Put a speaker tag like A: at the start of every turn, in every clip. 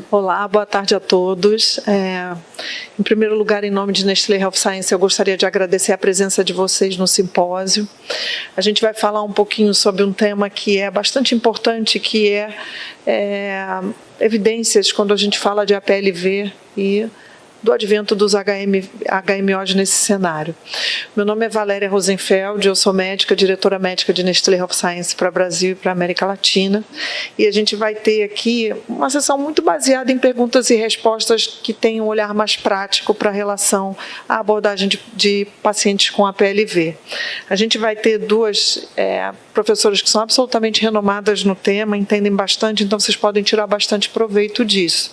A: Olá, boa tarde a todos. Em primeiro lugar, em nome de Nestlé Health Science, eu gostaria de agradecer a presença de vocês no simpósio. A gente vai falar um pouquinho sobre um tema que é bastante importante, que é evidências quando a gente fala de APLV e do advento dos HMOs nesse cenário. Meu nome é Valéria Rosenfeld, eu sou médica, diretora médica de Nestlé Health Science para o Brasil e para a América Latina, e a gente vai ter aqui uma sessão muito baseada em perguntas e respostas que têm um olhar mais prático para a relação à abordagem de pacientes com APLV. A gente vai ter duas professoras que são absolutamente renomadas no tema, entendem bastante, então vocês podem tirar bastante proveito disso.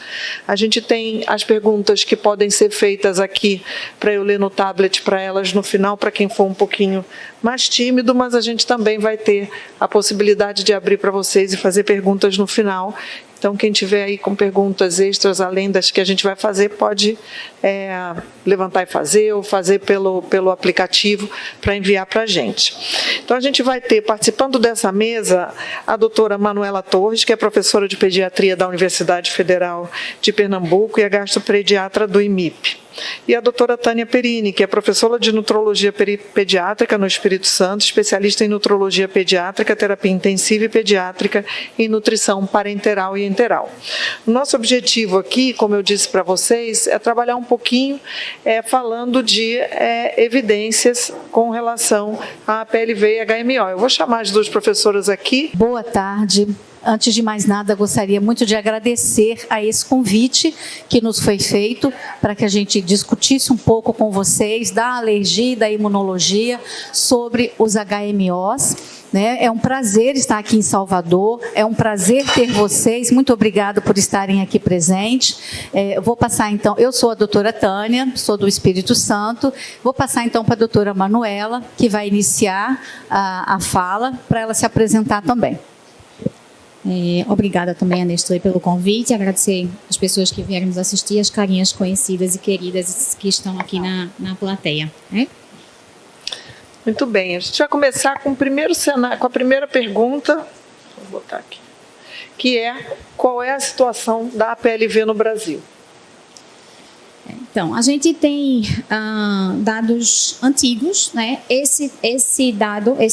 A: A gente tem as perguntas que podem ser feitas aqui para eu ler no tablet para elas no final, para quem for um pouquinho mais tímido, mas a gente também vai ter a possibilidade de abrir para vocês e fazer perguntas no final. Então, quem tiver aí com perguntas extras, além das que a gente vai fazer, pode levantar e fazer, ou fazer pelo aplicativo para enviar para a gente. Então, a gente vai ter, participando dessa mesa, a doutora Manuela Torres, que é professora de pediatria da Universidade Federal de Pernambuco e a gastropediatra do IMIP. E a doutora Tânia Perini, que é professora de nutrologia pediátrica no Espírito Santo, especialista em nutrologia pediátrica, terapia intensiva e pediátrica e nutrição parenteral e enteral. O nosso objetivo aqui, como eu disse para vocês, é trabalhar um pouquinho falando de evidências com relação à PLV e HMO. Eu vou chamar as duas professoras aqui.
B: Boa tarde. Antes de mais nada, gostaria muito de agradecer a esse convite que nos foi feito para que a gente discutisse um pouco com vocês da alergia e da imunologia sobre os HMOs. É um prazer estar aqui em Salvador, é um prazer ter vocês, muito obrigada por estarem aqui presentes. Eu vou passar então, eu sou a doutora Tânia, sou do Espírito Santo, vou passar então para a doutora Manuela, que vai iniciar a fala, para ela se apresentar também.
C: Obrigada também a Nestlé pelo convite, agradecer as pessoas que vieram nos assistir, as carinhas conhecidas e queridas que estão aqui na plateia.
A: Muito bem, a gente vai começar com a primeira pergunta, vou botar aqui, que é: qual é a situação da APLV no Brasil?
C: Então, a gente tem dados antigos, né? Esse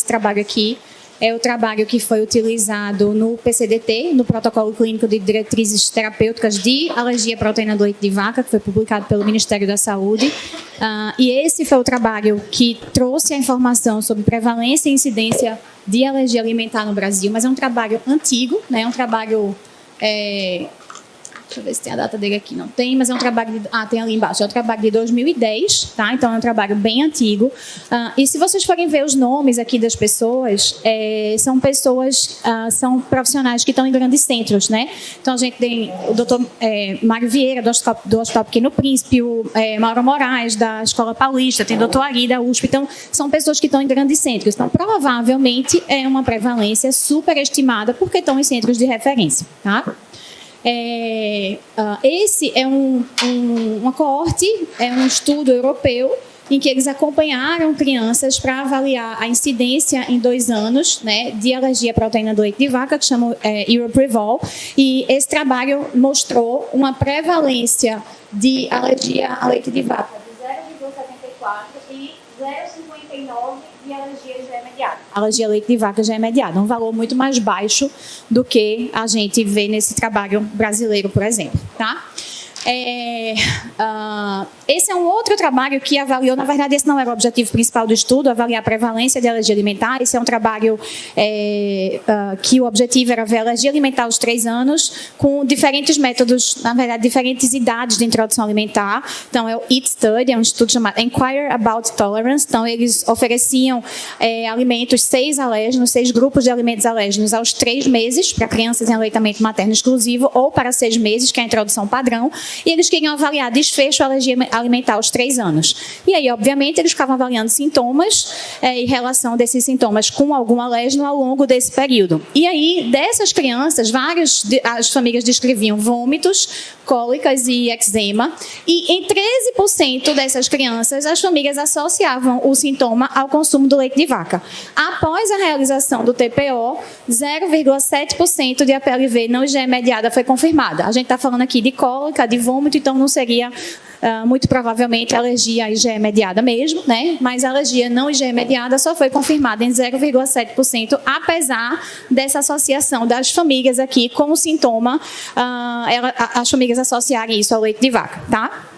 C: trabalho aqui é o trabalho que foi utilizado no PCDT, no Protocolo Clínico de Diretrizes Terapêuticas de Alergia à Proteína do Leite de Vaca, que foi publicado pelo Ministério da Saúde. E esse foi o trabalho que trouxe a informação sobre prevalência e incidência de alergia alimentar no Brasil, mas é um trabalho antigo, né? É um trabalho... Deixa eu ver se tem a data dele aqui. Não tem, mas é um trabalho... tem ali embaixo. É um trabalho de 2010, tá? Então, é um trabalho bem antigo. E se vocês forem ver os nomes aqui das pessoas, são profissionais que estão em grandes centros, né? Então, a gente tem o doutor Mário Vieira, do Hospital Pequeno Príncipe, o Mauro Moraes, da Escola Paulista, tem o doutor Ari, da USP. Então, são pessoas que estão em grandes centros. Então, provavelmente, é uma prevalência superestimada porque estão em centros de referência, tá? Esse é uma coorte, é um estudo europeu em que eles acompanharam crianças para avaliar a incidência em 2 anos, né, de alergia à proteína do leite de vaca, que chama EuroPrevol, e esse trabalho mostrou uma prevalência de alergia a leite de vaca de 0,74 e 0,59 de alergia já é mediada. A alergia a leite de vaca já é mediada, um valor muito mais baixo do que a gente vê nesse trabalho brasileiro, por exemplo, tá? Esse é um outro trabalho que avaliou, na verdade esse não era o objetivo principal do estudo, avaliar a prevalência de alergia alimentar. Esse é um trabalho que o objetivo era ver a alergia alimentar aos 3 anos com diferentes métodos, na verdade diferentes idades de introdução alimentar. Então é o EAT Study, é um estudo chamado Inquire About Tolerance. Então eles ofereciam alimentos, 6 grupos de alimentos alérgenos aos 3 meses para crianças em aleitamento materno exclusivo ou para 6 meses, que é a introdução padrão. e eles queriam avaliar desfecho alergia alimentar aos 3 anos. E aí, obviamente, eles ficavam avaliando sintomas em relação desses sintomas com algum alérgeno ao longo desse período. E aí, dessas crianças, as famílias descreviam vômitos, cólicas e eczema, e em 13% dessas crianças, as famílias associavam o sintoma ao consumo do leite de vaca. Após a realização do TPO, 0,7% de APLV não IgE mediada foi confirmada. A gente está falando aqui de cólica, de vômito, então não seria muito provavelmente alergia à IgE mediada mesmo, né? Mas a alergia não IgE mediada só foi confirmada em 0,7%, apesar dessa associação das famílias aqui com o sintoma, as famílias associarem isso ao leite de vaca, tá?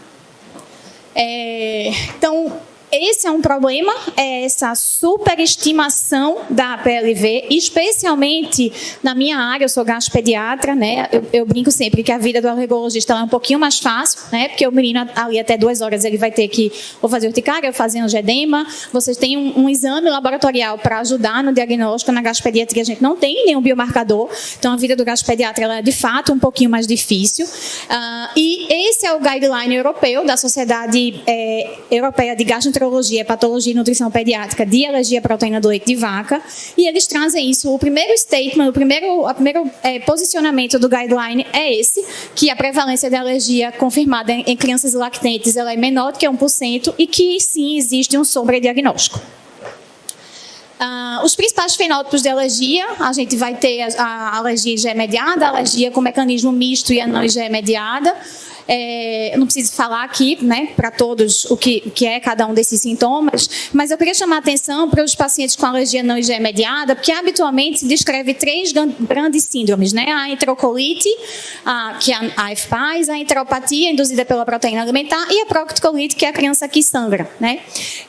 C: Então, esse é um problema, essa superestimação da APLV, especialmente na minha área, eu sou gastropediatra, né? Eu brinco sempre que a vida do alergologista é um pouquinho mais fácil, né? Porque o menino ali até 2 horas ele vai ter que ou fazer urticária ou fazer angedema. Vocês têm um exame laboratorial para ajudar no diagnóstico. Na gastropediatria a gente não tem nenhum biomarcador, então a vida do gastropediatra ela é de fato um pouquinho mais difícil. E esse é o guideline europeu da Sociedade Europeia de Gastroenterologia, Patologia e Nutrição Pediátrica de alergia à proteína do leite de vaca, e eles trazem isso. O primeiro statement, o primeiro posicionamento do guideline é esse, que a prevalência de alergia confirmada em crianças lactentes ela é menor do que 1% e que sim existe um sobrediagnóstico. Os principais fenótipos de alergia, a gente vai ter a alergia IgE mediada, a alergia com mecanismo misto e a não IgE mediada. Eu não preciso falar aqui, né, para todos o que é cada um desses sintomas, mas eu queria chamar a atenção para os pacientes com alergia não IgE mediada, porque habitualmente se descreve 3 grandes síndromes, né? A enterocolite, que é a FPAS, a enteropatia induzida pela proteína alimentar e a procticolite, que é a criança que sangra, né?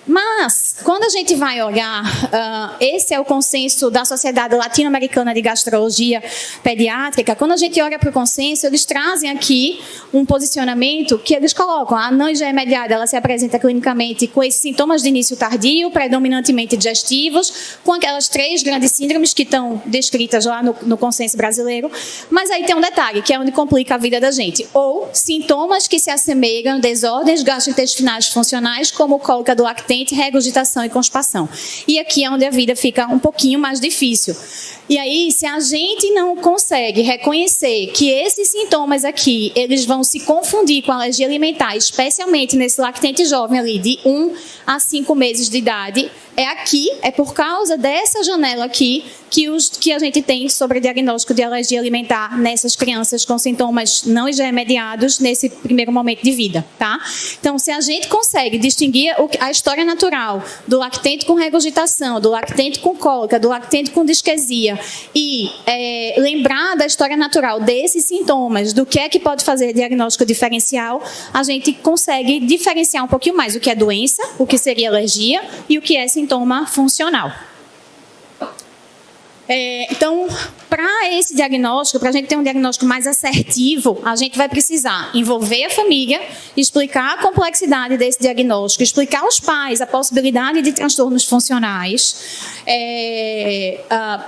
C: Mas, quando a gente vai olhar, esse é o consenso da Sociedade Latino-Americana de Gastrologia Pediátrica, quando a gente olha para o consenso, eles trazem aqui um posicionamento que eles colocam. A não IgE mediada, ela se apresenta clinicamente com esses sintomas de início tardio, predominantemente digestivos, com aquelas 3 grandes síndromes que estão descritas lá no consenso brasileiro. Mas aí tem um detalhe, que é onde complica a vida da gente. Ou sintomas que se assemelham a desordens gastrointestinais funcionais, como cólica do lactente, regurgitação e constipação. E aqui é onde a vida fica um pouquinho mais difícil. E aí, se a gente não consegue reconhecer que esses sintomas aqui, eles vão se confundir com alergia alimentar, especialmente nesse lactente jovem ali de 1 a 5 meses de idade, é por causa dessa janela aqui que a gente tem sobre diagnóstico de alergia alimentar nessas crianças com sintomas não IgE mediados nesse primeiro momento de vida, tá? Então, se a gente consegue distinguir a história natural do lactente com regurgitação, do lactente com cólica, do lactente com disquesia e lembrar da história natural desses sintomas, do que é que pode fazer diagnóstico diferencial, a gente consegue diferenciar um pouquinho mais o que é doença, o que seria alergia e o que é sintoma funcional. Então, para esse diagnóstico, para a gente ter um diagnóstico mais assertivo, a gente vai precisar envolver a família, explicar a complexidade desse diagnóstico, explicar aos pais a possibilidade de transtornos funcionais,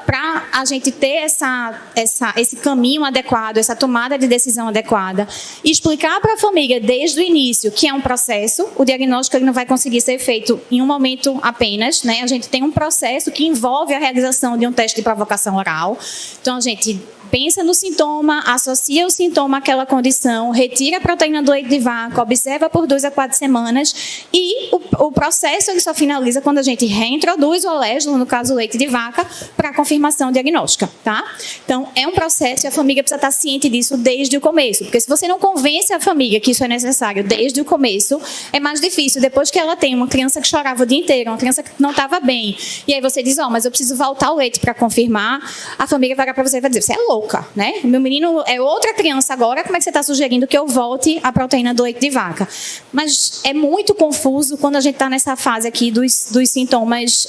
C: para a gente ter esse caminho adequado, essa tomada de decisão adequada, explicar para a família desde o início que é um processo, o diagnóstico ele não vai conseguir ser feito em um momento apenas, né? A gente tem um processo que envolve a realização de um teste de provocação oral. Então, a gente pensa no sintoma, associa o sintoma àquela condição, retira a proteína do leite de vaca, observa por 2 a 4 semanas e o processo ele só finaliza quando a gente reintroduz o alérgeno, no caso o leite de vaca, para a confirmação diagnóstica, tá? Então, é um processo e a família precisa estar ciente disso desde o começo, porque se você não convence a família que isso é necessário desde o começo, é mais difícil. Depois que ela tem uma criança que chorava o dia inteiro, uma criança que não estava bem, e aí você diz, mas eu preciso voltar o leite para confirmar, a família vai para você e vai dizer, você é louca, né? Meu menino é outra criança agora, como é que você está sugerindo que eu volte a proteína do leite de vaca? Mas é muito confuso quando a gente está nessa fase aqui dos sintomas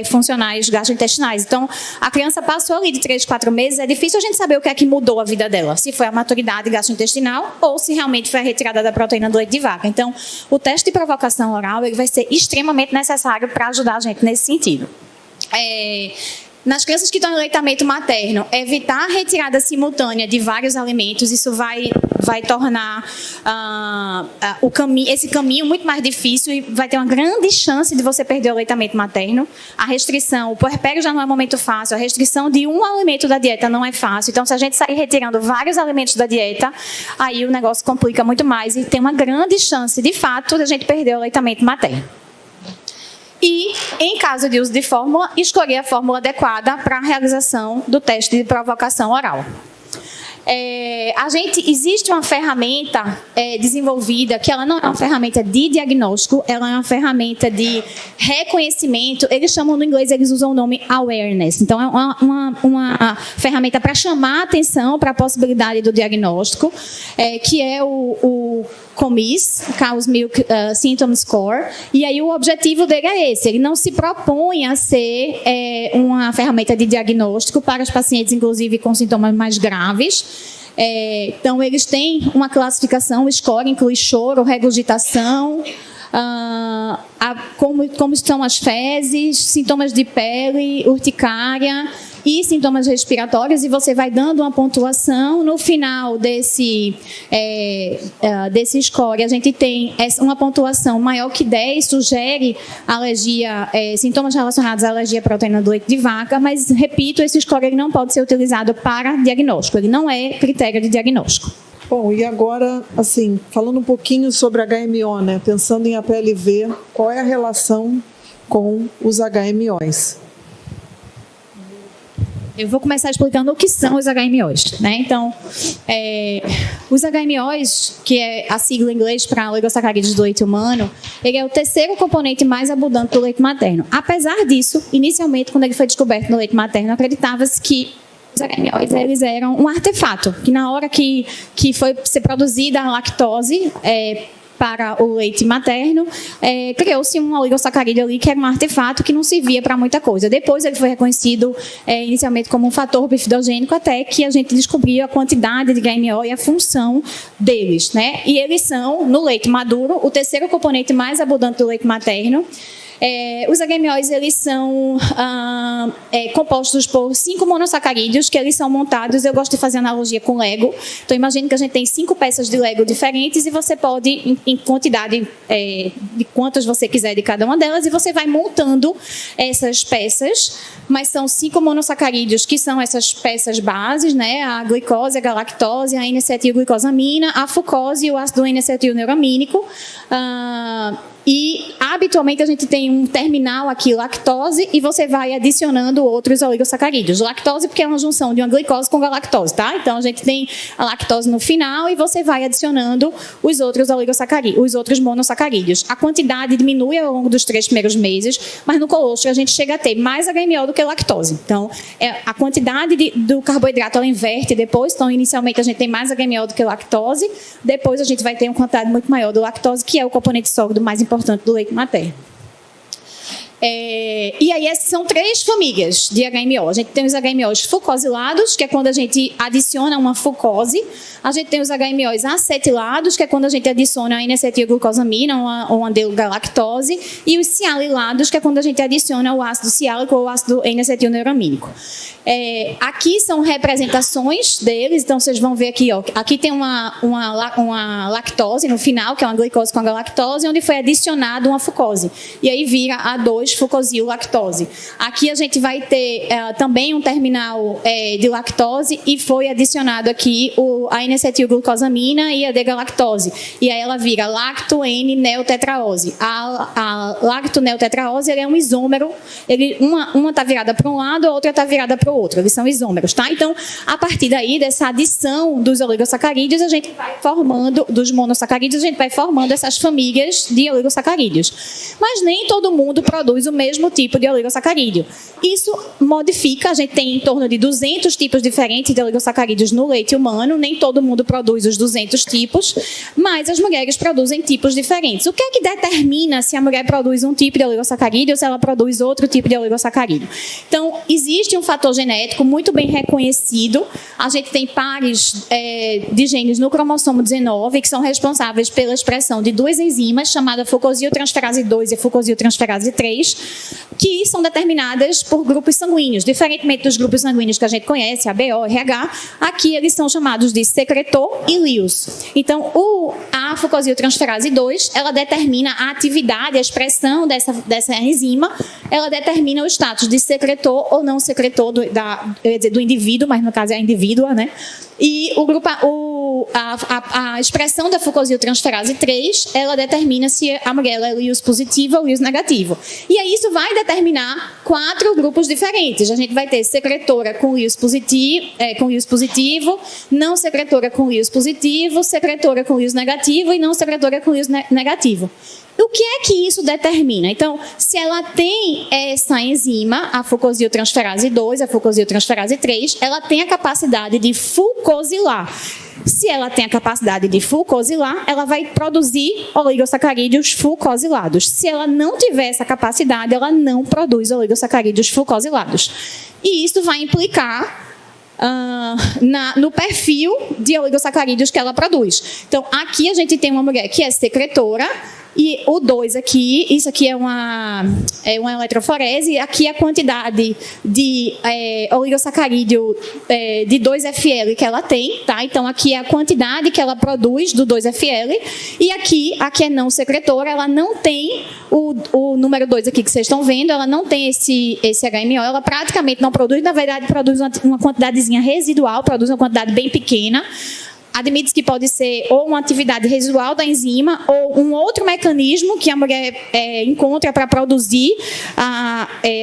C: funcionais gastrointestinais. Então, a criança passou ali de 3, 4 meses, é difícil a gente saber o que é que mudou a vida dela, se foi a maturidade gastrointestinal ou se realmente foi a retirada da proteína do leite de vaca. Então, o teste de provocação oral ele vai ser extremamente necessário para ajudar a gente nesse sentido. Nas crianças que estão em aleitamento materno, evitar a retirada simultânea de vários alimentos, isso vai tornar esse caminho muito mais difícil e vai ter uma grande chance de você perder o aleitamento materno. A restrição, o puerpério já não é um momento fácil, a restrição de um alimento da dieta não é fácil. Então, se a gente sair retirando vários alimentos da dieta, aí o negócio complica muito mais e tem uma grande chance, de fato, de a gente perder o aleitamento materno. E, em caso de uso de fórmula, escolher a fórmula adequada para a realização do teste de provocação oral. Existe uma ferramenta desenvolvida que ela não é uma ferramenta de diagnóstico, ela é uma ferramenta de reconhecimento. Eles chamam no inglês, eles usam o nome awareness. Então, é uma ferramenta para chamar a atenção para a possibilidade do diagnóstico, que é o COMIS, Cause-Milk Symptom Score, e aí o objetivo dele é esse, ele não se propõe a ser uma ferramenta de diagnóstico para os pacientes, inclusive com sintomas mais graves. Então, eles têm uma classificação, o score inclui choro, regurgitação, como estão as fezes, sintomas de pele, urticária e sintomas respiratórios, e você vai dando uma pontuação. No final desse score, a gente tem uma pontuação maior que 10, sugere alergia, sintomas relacionados à alergia à proteína do leite de vaca, mas, repito, esse score ele não pode ser utilizado para diagnóstico, ele não é critério de diagnóstico.
A: Bom, e agora, assim, falando um pouquinho sobre HMO, né? Pensando em APLV, qual é a relação com os HMOs?
C: Eu vou começar explicando o que são os HMOs, né? Então, os HMOs, que é a sigla em inglês para oligosacarídeos do leite humano, ele é o terceiro componente mais abundante do leite materno. Apesar disso, inicialmente, quando ele foi descoberto no leite materno, acreditava-se que os HMOs eles eram um artefato, que na hora que foi ser produzida a lactose para o leite materno, criou-se um oligosacarídeo ali que era um artefato que não servia para muita coisa. Depois ele foi reconhecido inicialmente como um fator bifidogênico, até que a gente descobriu a quantidade de HMO e a função deles, né? E eles são, no leite maduro, o terceiro componente mais abundante do leite materno. Os HMOs eles são compostos por 5 monossacarídeos, que eles são montados, eu gosto de fazer analogia com Lego. Então, imagine que a gente tem 5 peças de Lego diferentes e você pode, em quantidade de quantas você quiser de cada uma delas, e você vai montando essas peças, mas são 5 monossacarídeos, que são essas peças bases, né? A glicose, a galactose, a N-acetilglicosamina, a fucose e o ácido N-acetilneuramínico. E, habitualmente, a gente tem um terminal aqui, lactose, e você vai adicionando outros oligosacarídeos. Lactose porque é uma junção de uma glicose com galactose, tá? Então, a gente tem a lactose no final e você vai adicionando os outros oligosacarídeos, os outros monossacarídeos. A quantidade diminui ao longo dos 3 primeiros meses, mas no colostro a gente chega a ter mais HMO do que lactose. Então, a quantidade do carboidrato ela inverte depois. Então, inicialmente, a gente tem mais HMO do que lactose. Depois, a gente vai ter uma quantidade muito maior do lactose, que é o componente sólido mais importante do leite materno. E aí, essas são 3 famílias de HMO. A gente tem os HMOs fucosilados, que é quando a gente adiciona uma fucose. A gente tem os HMOs acetilados, que é quando a gente adiciona a N-acetilglucosamina ou uma galactose. E os cialilados, que é quando a gente adiciona o ácido ciálico ou o ácido N-acetilneuramínico. Aqui são representações deles, então vocês vão ver aqui, ó, aqui tem uma lactose no final, que é uma glicose com a galactose, onde foi adicionado uma fucose. E aí vira a 2-fucosil-lactose. Aqui a gente vai ter também um terminal de lactose e foi adicionado aqui a N-acetilglucosamina e a D-galactose. E aí ela vira lacto-N-neotetraose. A lacto-neotetraose é um isômero, uma está virada para um lado, a outra está virada para o outro. Eles são isômeros, tá? Então, a partir daí, dessa adição dos oligosacarídeos, a gente vai formando, dos monossacarídeos, a gente vai formando essas famílias de oligosacarídeos. Mas nem todo mundo produz o mesmo tipo de oligosacarídeo. Isso modifica, a gente tem em torno de 200 tipos diferentes de oligosacarídeos no leite humano, nem todo mundo produz os 200 tipos, mas as mulheres produzem tipos diferentes. O que é que determina se a mulher produz um tipo de oligosacarídeo ou se ela produz outro tipo de oligosacarídeo? Então, existe um fator genético muito bem reconhecido. A gente tem pares de genes no cromossomo 19 que são responsáveis pela expressão de 2 enzimas chamadas fucosiltransferase 2 e fucosiltransferase 3. 3, que são determinadas por grupos sanguíneos. Diferentemente dos grupos sanguíneos que a gente conhece, ABO, RH, aqui eles são chamados de secretor e Lewis. Então, a fucosiltransferase 2, ela determina a atividade, a expressão dessa enzima, ela determina o status de secretor ou não secretor do indivíduo, mas no caso é a indivídua, né? E a expressão da fucosiltransferase 3, ela determina se a mulher é Lewis positiva ou Lewis negativo. E aí isso vai determinar 4 grupos diferentes. A gente vai ter secretora com Lewis positivo, não secretora com Lewis positivo, secretora com Lewis negativo e não secretora com Lewis negativo. O que é que isso determina? Então, se ela tem essa enzima, a fucosiltransferase 2, a fucosiltransferase 3, ela tem a capacidade de fucosilar. Se ela tem a capacidade de fucosilar, ela vai produzir oligosacarídeos fucosilados. Se ela não tiver essa capacidade, ela não produz oligosacarídeos fucosilados. E isso vai implicar no perfil de oligosacarídeos que ela produz. Então, aqui a gente tem uma mulher que é secretora, e o 2 aqui, isso aqui é uma eletroforese, aqui a quantidade de oligosacarídeo de 2FL que ela tem, tá? Então aqui é a quantidade que ela produz do 2FL, e aqui é não secretora, ela não tem o número 2 aqui que vocês estão vendo, ela não tem esse HMO, ela praticamente não produz, na verdade produz uma quantidadezinha residual, produz uma quantidade bem pequena. Admite-se que pode ser ou uma atividade residual da enzima ou um outro mecanismo que a mulher encontra para produzir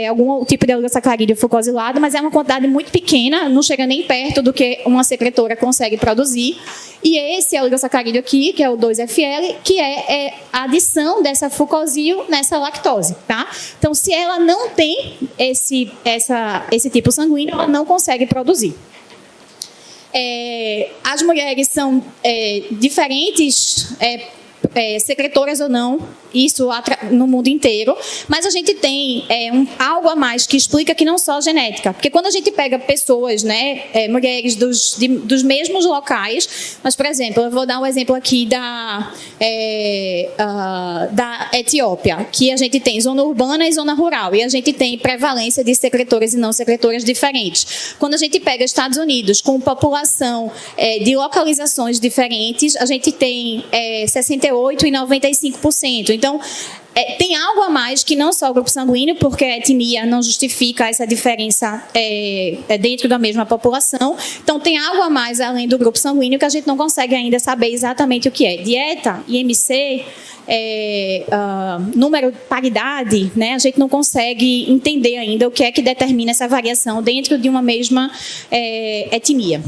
C: algum tipo de oligosacarídeo fucosilado, mas é uma quantidade muito pequena, não chega nem perto do que uma secretora consegue produzir. E esse oligosacarídeo aqui, que é o 2FL, que é a adição dessa fucosil nessa lactose, tá? Então, se ela não tem esse tipo sanguíneo, ela não consegue produzir. As mulheres são diferentes, secretoras ou não, isso no mundo inteiro, mas a gente tem algo a mais que explica que não só a genética, porque quando a gente pega pessoas, né, mulheres dos mesmos locais, mas, por exemplo, eu vou dar um exemplo aqui da Etiópia, que a gente tem zona urbana e zona rural, e a gente tem prevalência de secretoras e não secretoras diferentes. Quando a gente pega Estados Unidos com população de localizações diferentes, a gente tem 68% e 95%. Então, tem algo a mais que não só o grupo sanguíneo, porque a etnia não justifica essa diferença dentro da mesma população. Então, tem algo a mais além do grupo sanguíneo que a gente não consegue ainda saber exatamente o que é. Dieta, IMC, número, paridade, né? A gente não consegue entender ainda o que é que determina essa variação dentro de uma mesma etnia.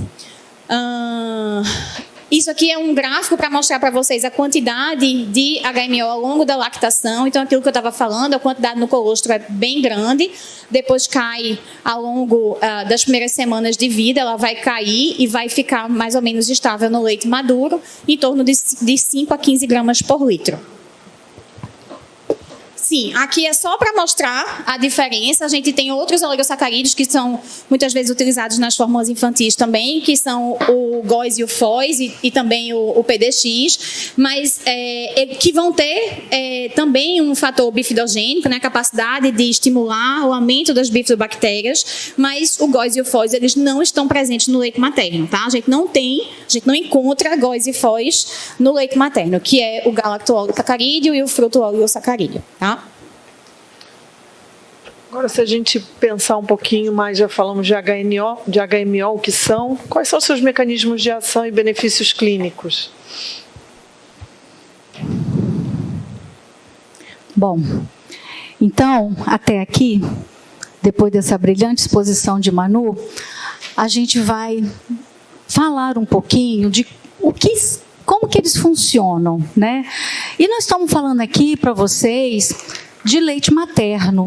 C: Isso aqui é um gráfico para mostrar para vocês a quantidade de HMO ao longo da lactação. Então, aquilo que eu estava falando, a quantidade no colostro é bem grande, depois cai ao longo das primeiras semanas de vida, ela vai cair e vai ficar mais ou menos estável no leite maduro, em torno de 5 a 15 gramas por litro. Sim, aqui é só para mostrar a diferença. A gente tem outros oligosacarídeos que são muitas vezes utilizados nas fórmulas infantis também, que são o GOS e o FOS e também o PDX, mas que vão ter também um fator bifidogênico, né, a capacidade de estimular o aumento das bifidobactérias, mas o GOS e o FOS eles não estão presentes no leite materno, tá? A gente não encontra GOS e FOS no leite materno, que é o galacto-oligosacarídeo e o fruto-oligosacarídeo, tá?
A: Agora, se a gente pensar um pouquinho mais, já falamos de HMO, o que são, quais são os seus mecanismos de ação e benefícios clínicos?
B: Bom, então, até aqui, depois dessa brilhante exposição de Manu, a gente vai falar um pouquinho de como que eles funcionam, né? E nós estamos falando aqui para vocês de leite materno.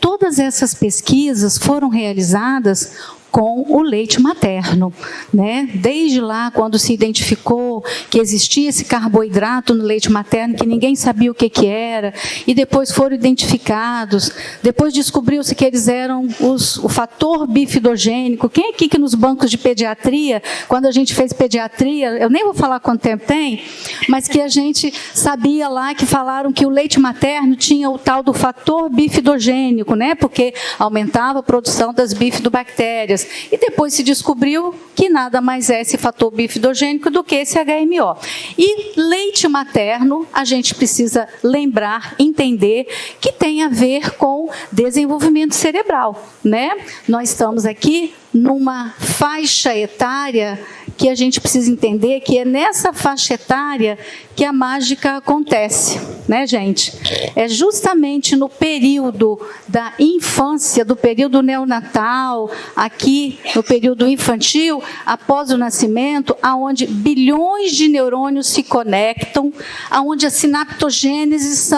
B: Todas essas pesquisas foram realizadas com o leite materno, né? Desde lá, quando se identificou que existia esse carboidrato no leite materno, que ninguém sabia o que era, e depois foram identificados, depois descobriu-se que eles eram o fator bifidogênico. Quem aqui que nos bancos de pediatria, quando a gente fez pediatria, eu nem vou falar quanto tempo tem, mas que a gente sabia lá que falaram que o leite materno tinha o tal do fator bifidogênico, né? Porque aumentava a produção das bifidobactérias. E depois se descobriu que nada mais é esse fator bifidogênico do que esse HMO. E leite materno, a gente precisa lembrar, entender que tem a ver com desenvolvimento cerebral, né? Nós estamos aqui numa faixa etária que a gente precisa entender que é nessa faixa etária que a mágica acontece, né, gente? É justamente no período da infância, do período neonatal, aqui no período infantil, após o nascimento, aonde bilhões de neurônios se conectam, aonde a sinaptogênese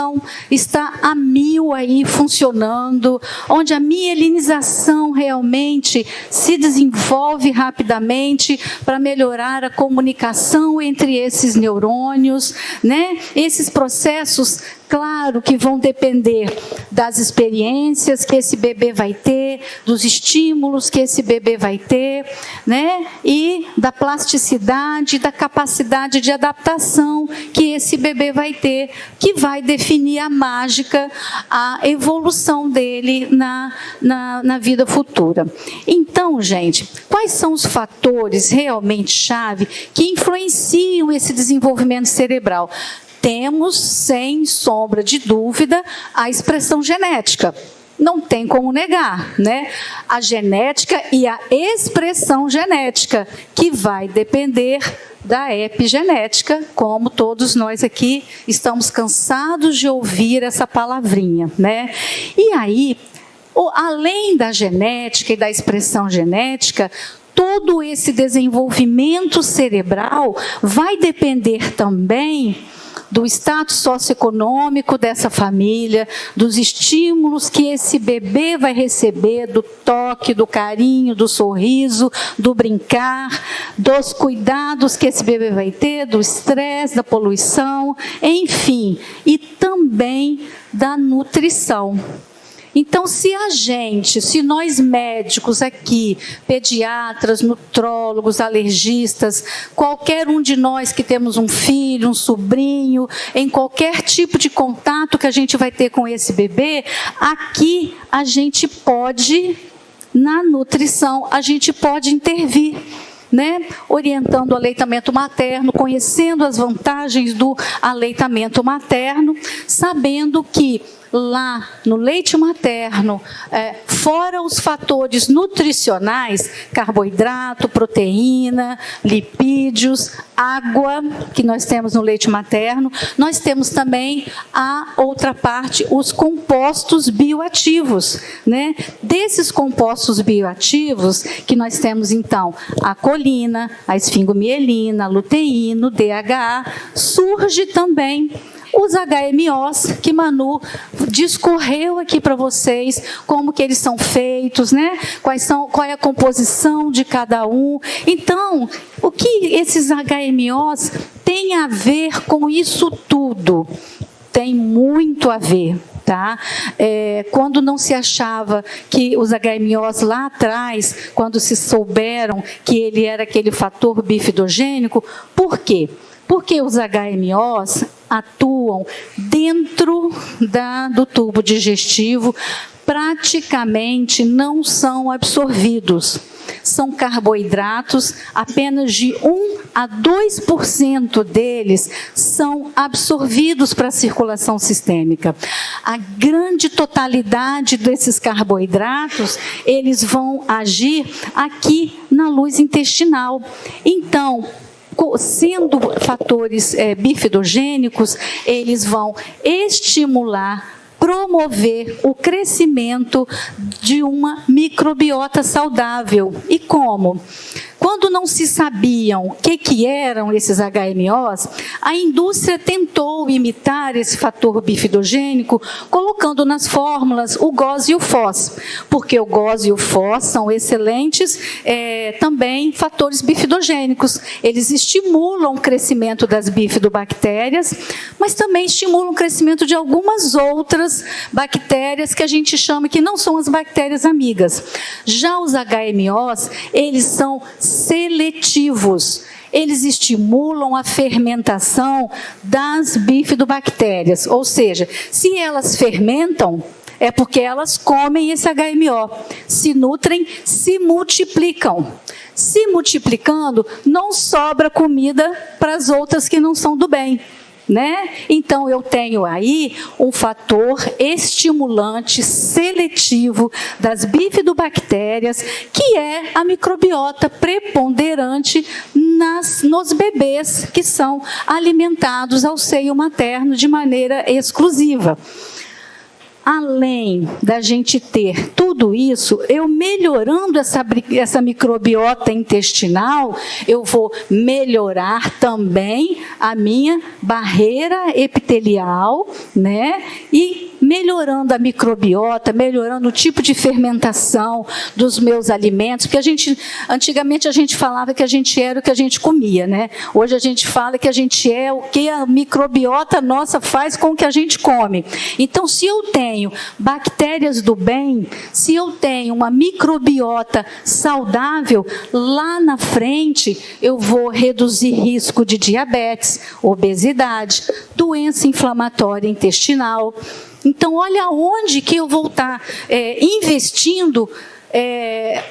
B: está a 1000 aí funcionando, onde a mielinização realmente se desenvolve rapidamente para melhorar a comunicação entre esses neurônios, né? Esses processos, claro que vão depender das experiências que esse bebê vai ter, dos estímulos que esse bebê vai ter, né? E da plasticidade, da capacidade de adaptação que esse bebê vai ter, que vai definir a mágica, a evolução dele na vida futura. Então, gente, quais são os fatores realmente chave que influenciam esse desenvolvimento cerebral? Temos, sem sombra de dúvida, a expressão genética. Não tem como negar, né? A genética e a expressão genética, que vai depender da epigenética, como todos nós aqui estamos cansados de ouvir essa palavrinha, né? E aí, além da genética e da expressão genética, todo esse desenvolvimento cerebral vai depender também do status socioeconômico dessa família, dos estímulos que esse bebê vai receber, do toque, do carinho, do sorriso, do brincar, dos cuidados que esse bebê vai ter, do estresse, da poluição, enfim, e também da nutrição. Então, se nós médicos aqui, pediatras, nutrólogos, alergistas, qualquer um de nós que temos um filho, um sobrinho, em qualquer tipo de contato que a gente vai ter com esse bebê, aqui a gente pode, na nutrição, a gente pode intervir, né? Orientando o aleitamento materno, conhecendo as vantagens do aleitamento materno, sabendo que lá no leite materno, fora os fatores nutricionais, carboidrato, proteína, lipídios, água, que nós temos no leite materno, nós temos também a outra parte, os compostos bioativos, né? Desses compostos bioativos, que nós temos então a colina, a esfingomielina, a luteína, o DHA, surge também os HMOs, que Manu discorreu aqui para vocês, como que eles são feitos, né? Qual é a composição de cada um. Então, o que esses HMOs têm a ver com isso tudo? Tem muito a ver. Tá? Quando não se achava que os HMOs lá atrás, quando se souberam que ele era aquele fator bifidogênico, por quê? Porque os HMOs atuam dentro do tubo digestivo, praticamente não são absorvidos. São carboidratos, apenas de 1 a 2% deles são absorvidos para a circulação sistêmica. A grande totalidade desses carboidratos, eles vão agir aqui na luz intestinal. Então, sendo fatores bifidogênicos, eles vão estimular, promover o crescimento de uma microbiota saudável. E como? Quando não se sabiam o que eram esses HMOs, a indústria tentou imitar esse fator bifidogênico, colocando nas fórmulas o GOS e o FOS, porque o GOS e o FOS são excelentes também fatores bifidogênicos. Eles estimulam o crescimento das bifidobactérias, mas também estimulam o crescimento de algumas outras bactérias que a gente chama que não são as bactérias amigas. Já os HMOs, eles são seletivos. Eles estimulam a fermentação das bifidobactérias, ou seja, se elas fermentam, é porque elas comem esse HMO, se nutrem, se multiplicam. Se multiplicando, não sobra comida para as outras que não são do bem, né? Então, eu tenho aí um fator estimulante seletivo das bifidobactérias, que é a microbiota preponderante nos bebês que são alimentados ao seio materno de maneira exclusiva. Além da gente ter tudo isso, eu melhorando essa microbiota intestinal, eu vou melhorar também a minha barreira epitelial, né? E melhorando a microbiota, melhorando o tipo de fermentação dos meus alimentos, porque antigamente a gente falava que a gente era o que a gente comia, né? Hoje a gente fala que a gente é o que a microbiota nossa faz com o que a gente come. Então, se eu tenho bactérias do bem, se eu tenho uma microbiota saudável, lá na frente eu vou reduzir risco de diabetes, obesidade, doença inflamatória intestinal. Então, olha onde que eu vou estar investindo,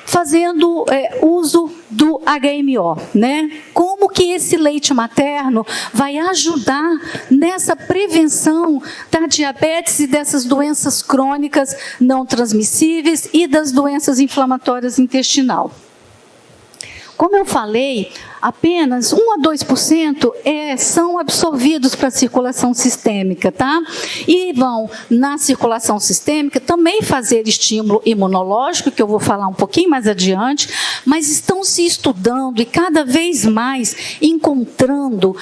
B: fazendo uso do HMO, né? Como que esse leite materno vai ajudar nessa prevenção da diabetes e dessas doenças crônicas não transmissíveis e das doenças inflamatórias intestinal. Como eu falei, apenas 1 a 2% são absorvidos para a circulação sistêmica, tá? E vão, na circulação sistêmica, também fazer estímulo imunológico, que eu vou falar um pouquinho mais adiante, mas estão se estudando e cada vez mais encontrando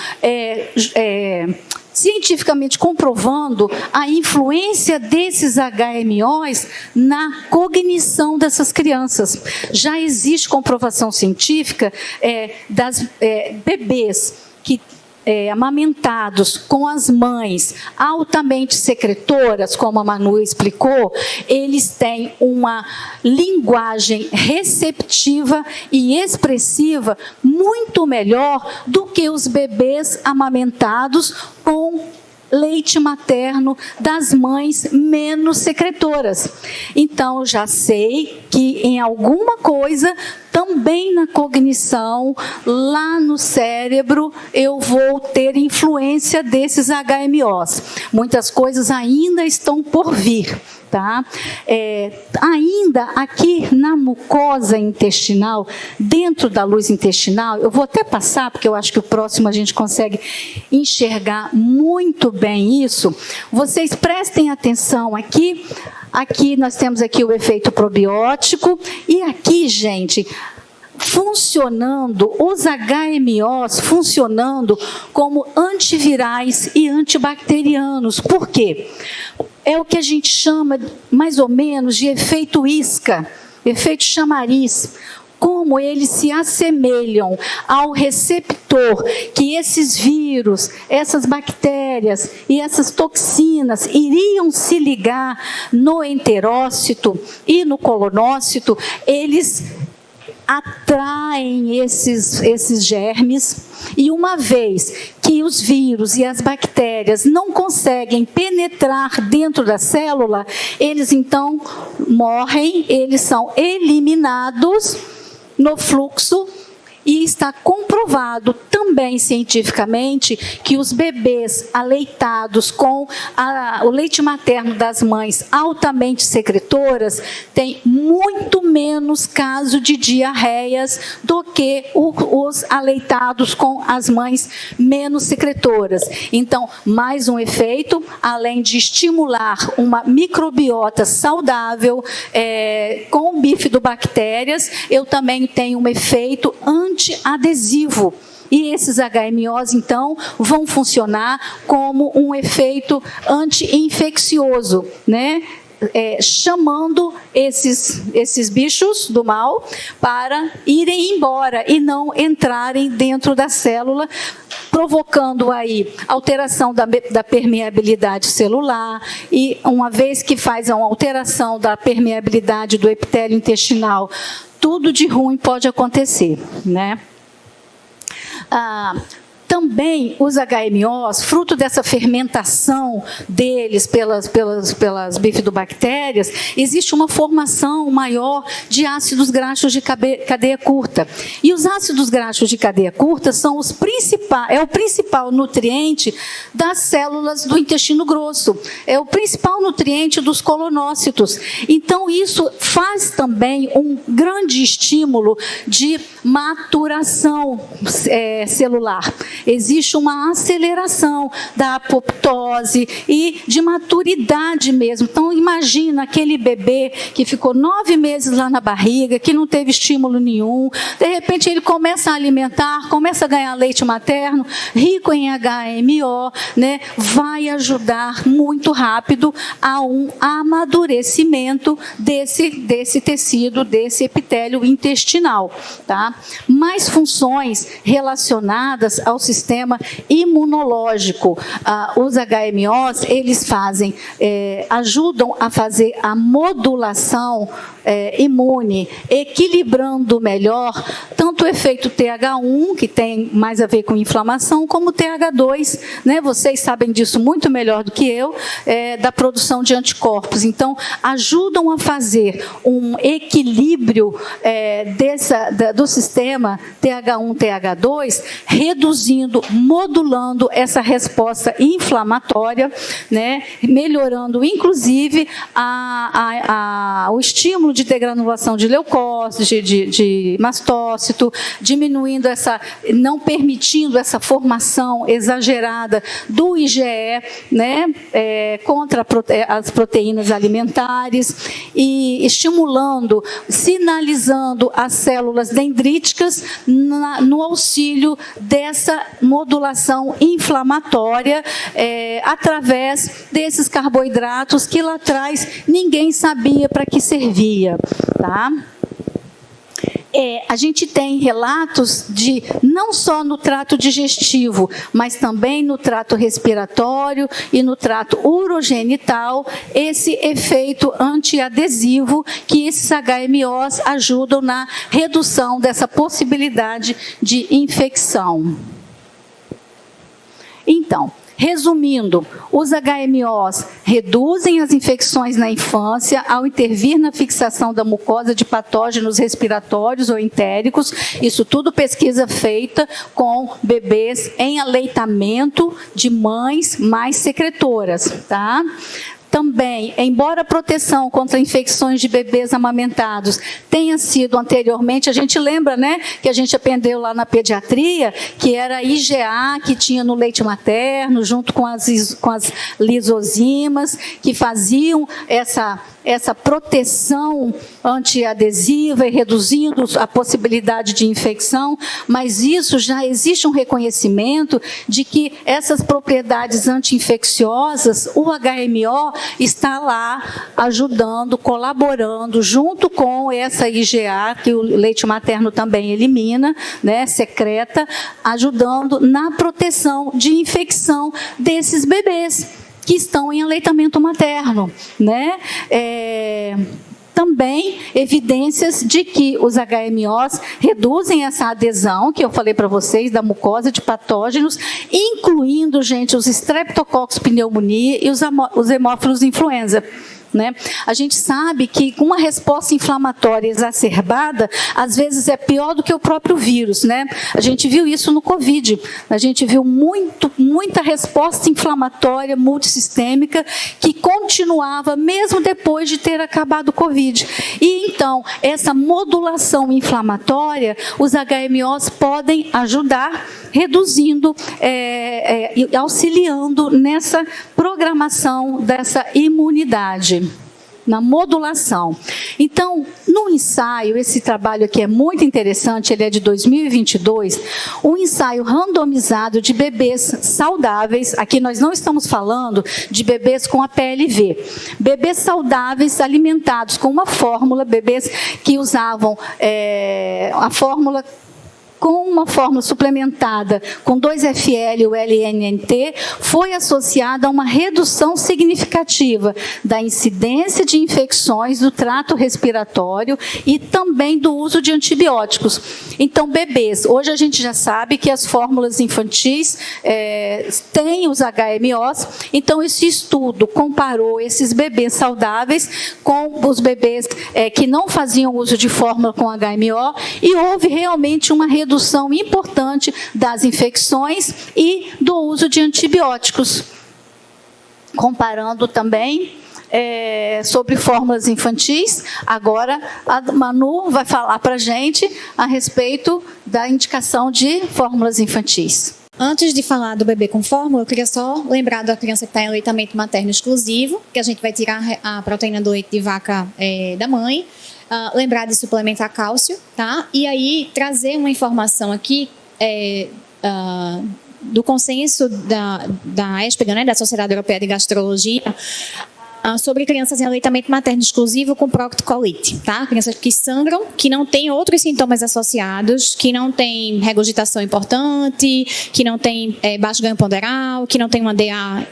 B: cientificamente comprovando a influência desses HMOs na cognição dessas crianças. Já existe comprovação científica das bebês que amamentados com as mães altamente secretoras, como a Manu explicou, eles têm uma linguagem receptiva e expressiva muito melhor do que os bebês amamentados com leite materno das mães menos secretoras. Então, eu já sei que em alguma coisa, também na cognição, lá no cérebro, eu vou ter influência desses HMOs. Muitas coisas ainda estão por vir. Tá? Ainda aqui na mucosa intestinal, dentro da luz intestinal, eu vou até passar, porque eu acho que o próximo a gente consegue enxergar muito bem isso. Vocês prestem atenção aqui. Aqui nós temos aqui o efeito probiótico e aqui, gente, funcionando, os HMOs funcionando como antivirais e antibacterianos. Por quê? É o que a gente chama, mais ou menos, de efeito isca, efeito chamariz. Como eles se assemelham ao receptor que esses vírus, essas bactérias e essas toxinas iriam se ligar no enterócito e no colonócito, eles atraem esses germes, e uma vez que os vírus e as bactérias não conseguem penetrar dentro da célula, eles então morrem, eles são eliminados no fluxo, e está comprovado também cientificamente que os bebês aleitados com o leite materno das mães altamente secretoras têm muito menos caso de diarreias do que os aleitados com as mães menos secretoras. Então, mais um efeito, além de estimular uma microbiota saudável com bifidobactérias, eu também tenho um efeito antiadesivo. E esses HMOs, então, vão funcionar como um efeito anti-infeccioso, né? Chamando esses bichos do mal para irem embora e não entrarem dentro da célula, provocando aí alteração da permeabilidade celular, e uma vez que faz uma alteração da permeabilidade do epitélio intestinal, tudo de ruim pode acontecer, né? Também os HMOs, fruto dessa fermentação deles pelas bifidobactérias, existe uma formação maior de ácidos graxos de cadeia curta. E os ácidos graxos de cadeia curta são o principal nutriente das células do intestino grosso, é o principal nutriente dos colonócitos. Então, isso faz também um grande estímulo de maturação celular. Existe uma aceleração da apoptose e de maturidade mesmo. Então, imagina aquele bebê que ficou 9 meses lá na barriga, que não teve estímulo nenhum, de repente ele começa a alimentar, começa a ganhar leite materno, rico em HMO, né? Vai ajudar muito rápido a um amadurecimento desse tecido, desse epitélio intestinal, tá? Mais funções relacionadas ao sistema imunológico. Os HMOs, eles ajudam a fazer a modulação imune, equilibrando melhor tanto o efeito TH1, que tem mais a ver com inflamação, como o TH2, né? Vocês sabem disso muito melhor do que eu, da produção de anticorpos. Então, ajudam a fazer um equilíbrio do sistema TH1, TH2, reduzindo, modulando essa resposta inflamatória, né? Melhorando, inclusive, o estímulo de degranulação de leucócitos, de mastócito, diminuindo não permitindo essa formação exagerada do IgE, né? Contra as proteínas alimentares, e estimulando, sinalizando as células dendríticas no auxílio dessa modulação inflamatória através desses carboidratos que lá atrás ninguém sabia para que servia, tá? A gente tem relatos de, não só no trato digestivo, mas também no trato respiratório e no trato urogenital, esse efeito antiadesivo que esses HMOs ajudam na redução dessa possibilidade de infecção. Então, resumindo, os HMOs reduzem as infecções na infância ao intervir na fixação da mucosa de patógenos respiratórios ou entéricos. Isso tudo pesquisa feita com bebês em aleitamento de mães mais secretoras, tá? Também, embora a proteção contra infecções de bebês amamentados tenha sido anteriormente, a gente lembra, né, que a gente aprendeu lá na pediatria, que era IgA que tinha no leite materno, junto com as lisozimas, que faziam essa proteção antiadesiva e reduzindo a possibilidade de infecção, mas isso já existe um reconhecimento de que essas propriedades anti-infecciosas, o HMO está lá ajudando, colaborando, junto com essa IgA, que o leite materno também elimina, né, secreta, ajudando na proteção de infecção desses bebês que estão em aleitamento materno, né? Também evidências de que os HMOs reduzem essa adesão, que eu falei para vocês, da mucosa de patógenos, incluindo, gente, os Streptococcus pneumoniae e os hemófilos influenza. né? A gente sabe que com uma resposta inflamatória exacerbada, às vezes é pior do que o próprio vírus, né? A gente viu isso no Covid. A gente viu muita resposta inflamatória multissistêmica que continuava mesmo depois de ter acabado o Covid. E então, essa modulação inflamatória, os HMOs podem ajudar, reduzindo e auxiliando nessa programação dessa imunidade, na modulação. Então, no ensaio, esse trabalho aqui é muito interessante, ele é de 2022, um ensaio randomizado de bebês saudáveis, aqui nós não estamos falando de bebês com a PLV, bebês saudáveis alimentados com uma fórmula, bebês que usavam a fórmula com uma fórmula suplementada com 2-FL e o LNNT, foi associada a uma redução significativa da incidência de infecções do trato respiratório e também do uso de antibióticos. Então, bebês, hoje a gente já sabe que as fórmulas infantis têm os HMOs, então esse estudo comparou esses bebês saudáveis com os bebês que não faziam uso de fórmula com HMO e houve realmente uma redução importante das infecções e do uso de antibióticos. Comparando também sobre fórmulas infantis, agora a Manu vai falar para a gente a respeito da indicação de fórmulas infantis.
C: Antes de falar do bebê com fórmula, eu queria só lembrar da criança que está em aleitamento materno exclusivo, que a gente vai tirar a proteína do leite de vaca da mãe. Lembrar de suplementar cálcio, tá? E aí trazer uma informação aqui do consenso da ESPGA, né, da Sociedade Europeia de Gastrologia, sobre crianças em aleitamento materno exclusivo com proctocolite, tá? Crianças que sangram, que não têm outros sintomas associados, que não têm regurgitação importante, que não têm baixo ganho ponderal, que não têm uma DA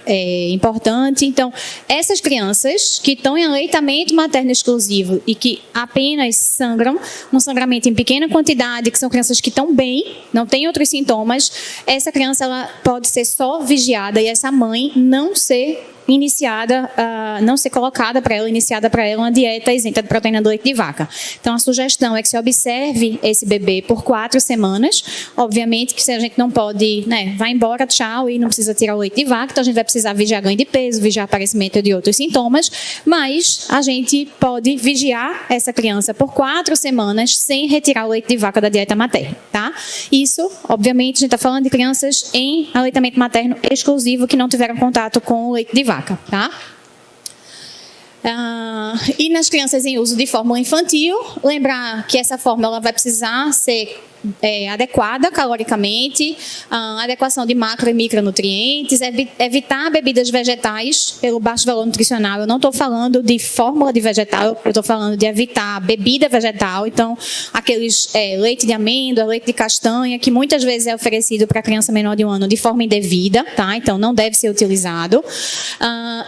C: importante. Então, essas crianças que estão em aleitamento materno exclusivo e que apenas sangram, um sangramento em pequena quantidade, que são crianças que estão bem, não têm outros sintomas, essa criança ela pode ser só vigiada e essa mãe não ser colocada para ela, iniciada para ela uma dieta isenta de proteína do leite de vaca. Então, a sugestão é que se observe esse bebê por 4 semanas. Obviamente que se a gente não pode, vai embora, tchau, e não precisa tirar o leite de vaca, então a gente vai precisar vigiar ganho de peso, vigiar aparecimento de outros sintomas, mas a gente pode vigiar essa criança por 4 semanas sem retirar o leite de vaca da dieta materna, tá? Isso, obviamente, a gente está falando de crianças em aleitamento materno exclusivo que não tiveram contato com o leite de vaca. Tá? E nas crianças em uso de fórmula infantil, lembrar que essa fórmula ela vai precisar ser adequada caloricamente, adequação de macro e micronutrientes, evitar bebidas vegetais pelo baixo valor nutricional. Eu não estou falando de fórmula de vegetal, eu estou falando de evitar bebida vegetal. Então, aqueles leite de amêndoa, leite de castanha, que muitas vezes é oferecido para criança menor de 1 ano de forma indevida, tá? Então não deve ser utilizado.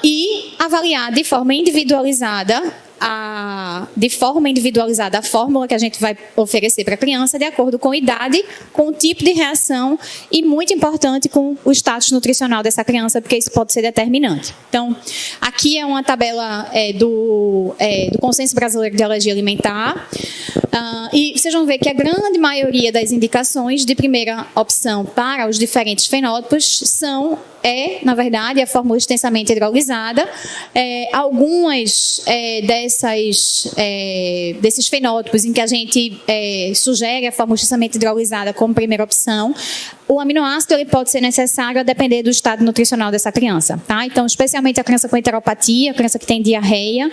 C: E avaliar de forma individualizada a fórmula que a gente vai oferecer para a criança de acordo com a idade, com o tipo de reação e, muito importante, com o status nutricional dessa criança, porque isso pode ser determinante. Então, aqui é uma tabela do Consenso Brasileiro de Alergia Alimentar. E vocês vão ver que a grande maioria das indicações de primeira opção para os diferentes fenótipos na verdade, a fórmula extensamente hidrolisada. Algumas desses fenótipos em que a gente sugere a fórmula extensamente hidrolisada como primeira opção, o aminoácido ele pode ser necessário a depender do estado nutricional dessa criança, tá? Então, especialmente a criança com enteropatia, a criança que tem diarreia,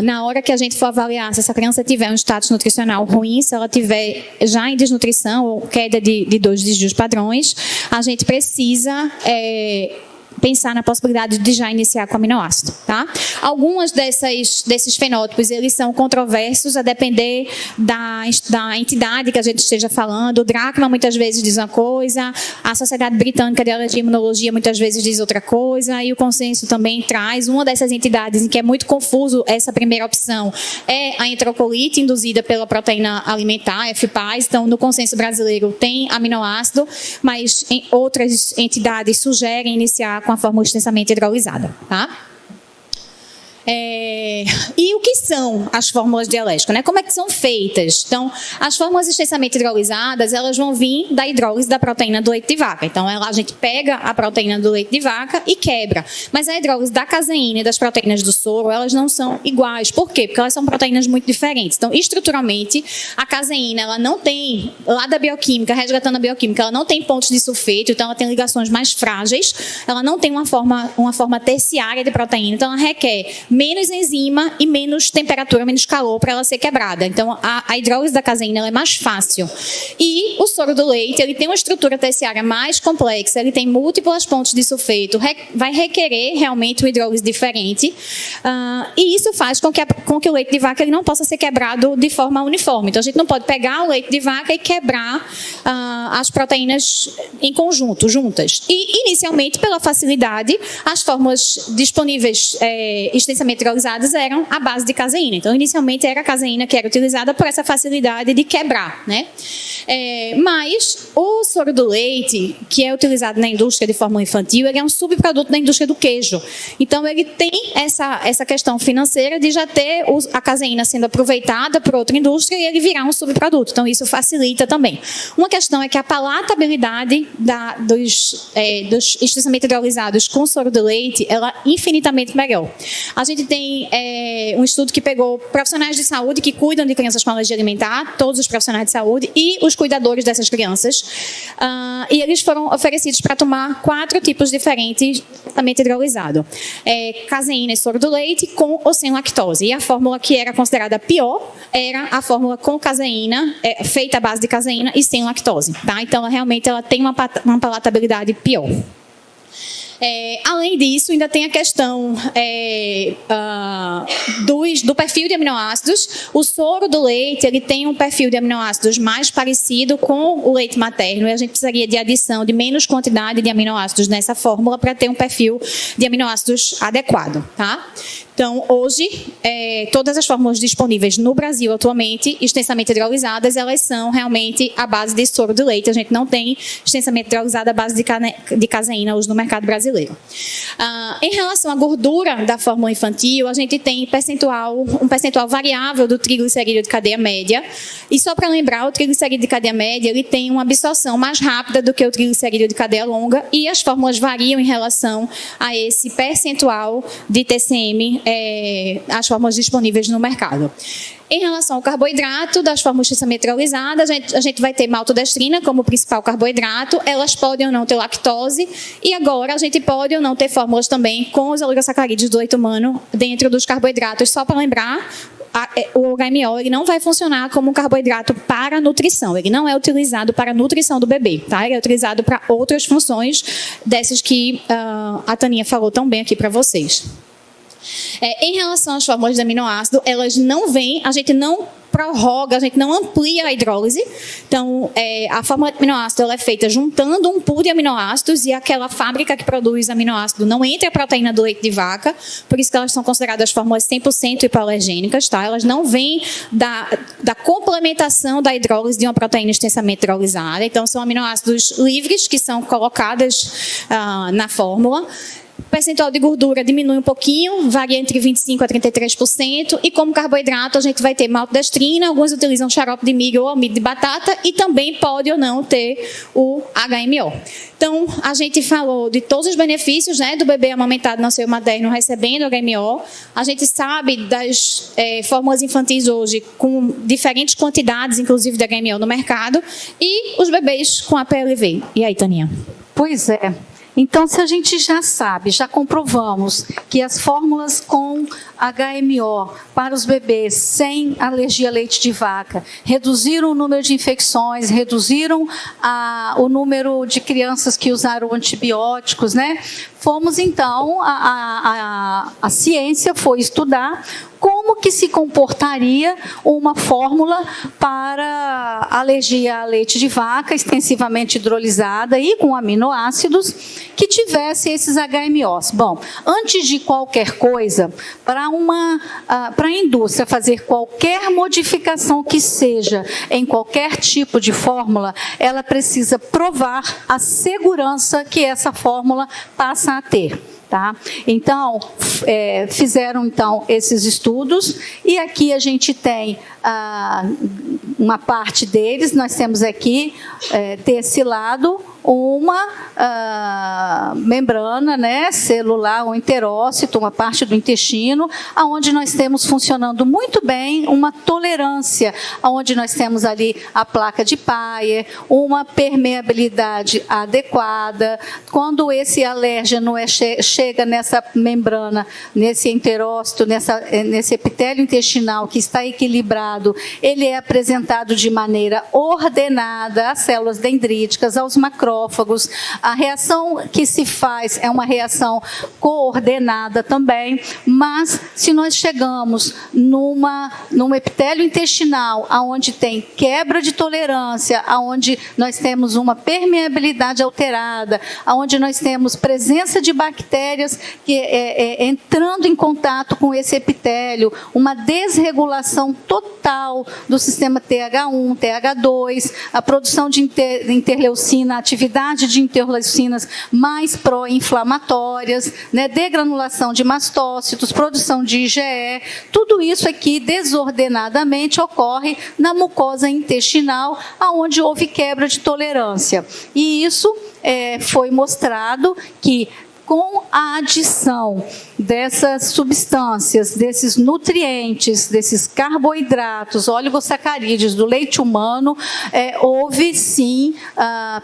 C: na hora que a gente for avaliar se essa criança tiver um status nutricional ruim, se ela tiver já em desnutrição ou queda de 2 desvios padrões, a gente precisa pensar na possibilidade de já iniciar com aminoácido, tá? Algumas desses fenótipos, eles são controversos a depender da entidade que a gente esteja falando. O Drachma muitas vezes diz uma coisa, a Sociedade Britânica de Alergia e Imunologia muitas vezes diz outra coisa, e o consenso também traz uma dessas entidades em que é muito confuso essa primeira opção, é a enterocolite induzida pela proteína alimentar, FPAS. Então, no consenso brasileiro tem aminoácido, mas em outras entidades sugerem iniciar com a fórmula extensamente hidrolisada, tá? E o que são as fórmulas dieléticas, né? Como é que são feitas? Então, as fórmulas extensamente hidrolisadas, elas vão vir da hidrólise da proteína do leite de vaca. Então, a gente pega a proteína do leite de vaca e quebra. Mas a hidrólise da caseína e das proteínas do soro, elas não são iguais. Por quê? Porque elas são proteínas muito diferentes. Então, estruturalmente, a caseína, ela não tem, lá da bioquímica, resgatando a bioquímica, ela não tem pontos de sulfeto, então ela tem ligações mais frágeis, ela não tem uma forma terciária de proteína, então ela requer menos enzima e menos temperatura, menos calor para ela ser quebrada. Então, a hidrólise da caseína, ela é mais fácil. E o soro do leite, ele tem uma estrutura terciária mais complexa, ele tem múltiplas pontos de sulfeto, vai requerer realmente uma hidrólise diferente, e isso faz com que o leite de vaca ele não possa ser quebrado de forma uniforme. Então, a gente não pode pegar o leite de vaca e quebrar as proteínas em conjunto, juntas. E, inicialmente, pela facilidade, as fórmulas disponíveis extensamente hidrolisadas eram a base de caseína. Então, inicialmente, era a caseína que era utilizada por essa facilidade de quebrar, né? Mas o soro do leite, que é utilizado na indústria de fórmula infantil, ele é um subproduto da indústria do queijo. Então, ele tem essa questão financeira de já ter a caseína sendo aproveitada por outra indústria e ele virar um subproduto. Então, isso facilita também. Uma questão é que a palatabilidade dos extensamente hidrolisados com soro do leite, ela é infinitamente melhor. A gente tem um estudo que pegou profissionais de saúde que cuidam de crianças com alergia alimentar, todos os profissionais de saúde e os cuidadores dessas crianças, e eles foram oferecidos para tomar 4 tipos diferentes de extensamente hidrolisado. Caseína e soro do leite com ou sem lactose. E a fórmula que era considerada pior era a fórmula com caseína, feita à base de caseína e sem lactose. Tá? Então, realmente, ela tem uma palatabilidade pior. Além disso, ainda tem a questão do perfil de aminoácidos. O soro do leite ele tem um perfil de aminoácidos mais parecido com o leite materno e a gente precisaria de adição de menos quantidade de aminoácidos nessa fórmula para ter um perfil de aminoácidos adequado. Tá? Então, hoje, todas as fórmulas disponíveis no Brasil atualmente, extensamente hidrolisadas, elas são realmente a base de soro de leite. A gente não tem extensamente hidrolisada a base de caseína hoje no mercado brasileiro. Em relação à gordura da fórmula infantil, a gente tem um percentual variável do triglicerídeo de cadeia média. E só para lembrar, o triglicerídeo de cadeia média ele tem uma absorção mais rápida do que o triglicerídeo de cadeia longa e as fórmulas variam em relação a esse percentual de TCM, as fórmulas disponíveis no mercado. Em relação ao carboidrato, das fórmulas extensamente hidrolisadas, a gente vai ter maltodestrina como principal carboidrato, elas podem ou não ter lactose, e agora a gente pode ou não ter fórmulas também com os oligosacarídeos do leite humano dentro dos carboidratos. Só para lembrar, o HMO ele não vai funcionar como um carboidrato para nutrição, ele não é utilizado para a nutrição do bebê, tá? Ele é utilizado para outras funções dessas que a Taninha falou tão bem aqui para vocês. Em relação às fórmulas de aminoácido, elas não vêm, a gente não prorroga, a gente não amplia a hidrólise. Então, a fórmula de aminoácido ela é feita juntando um pool de aminoácidos e aquela fábrica que produz aminoácido não entra a proteína do leite de vaca, por isso que elas são consideradas fórmulas 100% hipoalergênicas, tá? Elas não vêm da complementação da hidrólise de uma proteína extensamente hidrolisada. Então, são aminoácidos livres que são colocados na fórmula. O percentual de gordura diminui um pouquinho, varia entre 25% a 33%, e como carboidrato a gente vai ter maltodestrina, alguns utilizam xarope de milho ou amido de batata, e também pode ou não ter o HMO. Então, a gente falou de todos os benefícios, né, do bebê amamentado no seio materno recebendo HMO. A gente sabe das fórmulas infantis hoje com diferentes quantidades, inclusive de HMO no mercado, e os bebês com APLV. E aí, Taninha?
B: Pois é. Então, se a gente já sabe, já comprovamos que as fórmulas com HMO para os bebês sem alergia a leite de vaca reduziram o número de infecções, reduziram o número de crianças que usaram antibióticos, né? Fomos, então, a ciência foi estudar como que se comportaria uma fórmula para alergia a leite de vaca extensivamente hidrolisada e com aminoácidos que tivesse esses HMOs. Bom, antes de qualquer coisa, para a indústria fazer qualquer modificação que seja em qualquer tipo de fórmula, ela precisa provar a segurança que essa fórmula passa a ter. Tá? Então, fizeram então esses estudos, e aqui a gente tem uma parte deles. Nós temos aqui, desse lado, uma membrana, né, celular ou enterócito, uma parte do intestino, onde nós temos funcionando muito bem uma tolerância, onde nós temos ali a placa de Peyer, uma permeabilidade adequada. Quando esse alérgeno chega nessa membrana, nesse enterócito, nesse epitélio intestinal que está equilibrado, ele é apresentado de maneira ordenada às células dendríticas, aos macrófagos. A reação que se faz é uma reação coordenada também, mas se nós chegamos num epitélio intestinal, onde tem quebra de tolerância, onde nós temos uma permeabilidade alterada, onde nós temos presença de bactérias entrando em contato com esse epitélio, uma desregulação total do sistema TH1, TH2, a produção de interleucina, atividade de interleucinas mais pró-inflamatórias, né, degranulação de mastócitos, produção de IgE, tudo isso aqui desordenadamente ocorre na mucosa intestinal, onde houve quebra de tolerância. E isso foi mostrado que, com a adição dessas substâncias, desses nutrientes, desses carboidratos, oligosacarídeos do leite humano, houve sim,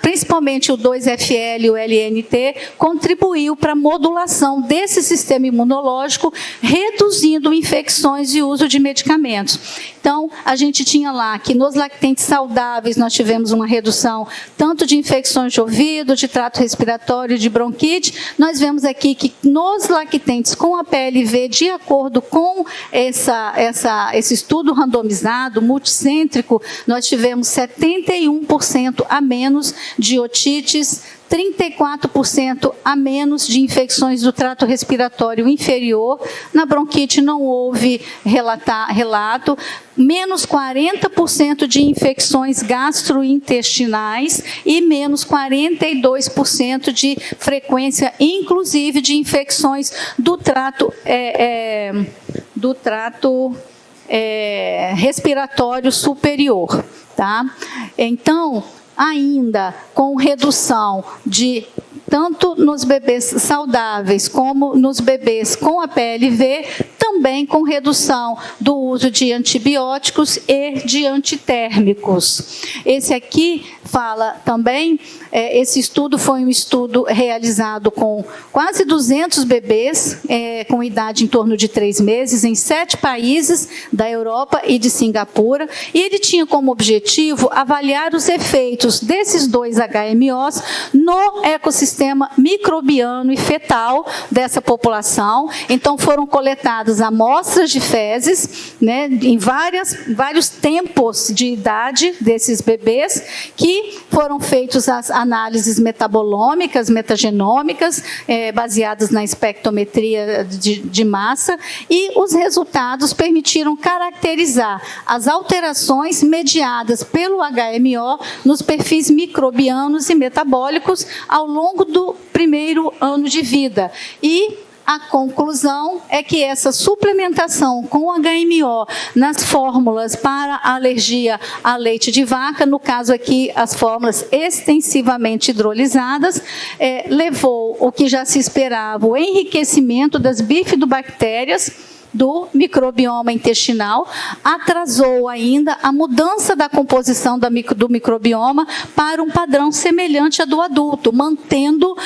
B: principalmente o 2-FL e o LNT, contribuiu para a modulação desse sistema imunológico, reduzindo infecções e uso de medicamentos. Então, a gente tinha lá que nos lactentes saudáveis nós tivemos uma redução tanto de infecções de ouvido, de trato respiratório, de bronquite. Nós vemos aqui que nos lactentes com a PLV, de acordo com esse estudo randomizado, multicêntrico, nós tivemos 71% a menos de otites, 34% a menos de infecções do trato respiratório inferior. Na bronquite não houve relato, menos 40% de infecções gastrointestinais e menos 42% de frequência, inclusive de infecções do trato respiratório superior. Tá? Então, ainda com redução de tanto nos bebês saudáveis como nos bebês com a PLV, também com redução do uso de antibióticos e de antitérmicos. Esse aqui fala também, esse estudo foi um estudo realizado com quase 200 bebês com idade em torno de 3 meses, em 7 países da Europa e de Singapura, e ele tinha como objetivo avaliar os efeitos desses 2 HMOs no ecossistema microbiano e fetal dessa população. Então, foram coletadas amostras de fezes, né, em vários tempos de idade desses bebês, que foram feitas as análises metabolômicas, metagenômicas, baseadas na espectrometria de massa, e os resultados permitiram caracterizar as alterações mediadas pelo HMO nos perfis microbianos e metabólicos ao longo do primeiro ano de vida. E a conclusão é que essa suplementação com HMO nas fórmulas para alergia a leite de vaca, no caso aqui as fórmulas extensivamente hidrolisadas, levou o que já se esperava, o enriquecimento das bifidobactérias do microbioma intestinal, atrasou ainda a mudança da composição do microbioma para um padrão semelhante ao do adulto, mantendo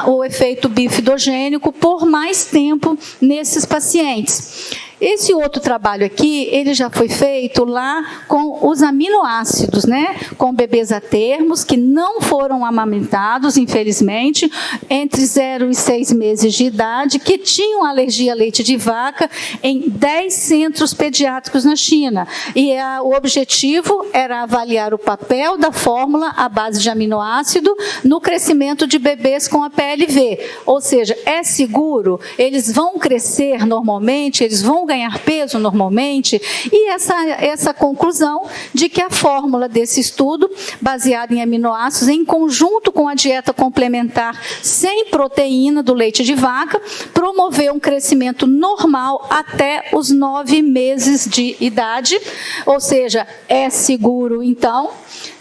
B: o efeito bifidogênico por mais tempo nesses pacientes. Esse outro trabalho aqui, ele já foi feito lá com os aminoácidos, né? Com bebês a termos que não foram amamentados, infelizmente, entre 0 e 6 meses de idade, que tinham alergia a leite de vaca em 10 centros pediátricos na China. E o objetivo era avaliar o papel da fórmula à base de aminoácido no crescimento de bebês com a PLV. Ou seja, é seguro? Eles vão crescer normalmente? Eles vão ganhar peso normalmente, e essa conclusão de que a fórmula desse estudo, baseada em aminoácidos, em conjunto com a dieta complementar sem proteína do leite de vaca, promoveu um crescimento normal até os 9 meses de idade, ou seja, é seguro então,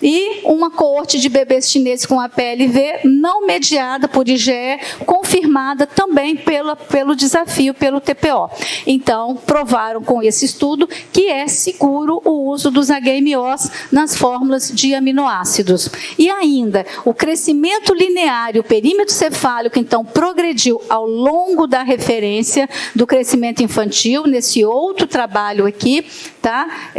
B: e uma coorte de bebês chineses com APLV não mediada por IgE, confirmada também pelo desafio, pelo TPO. Então, provaram com esse estudo que é seguro o uso dos HMOs nas fórmulas de aminoácidos. E ainda, o crescimento linear e o perímetro cefálico, então, progrediu ao longo da referência do crescimento infantil, nesse outro trabalho aqui, tá?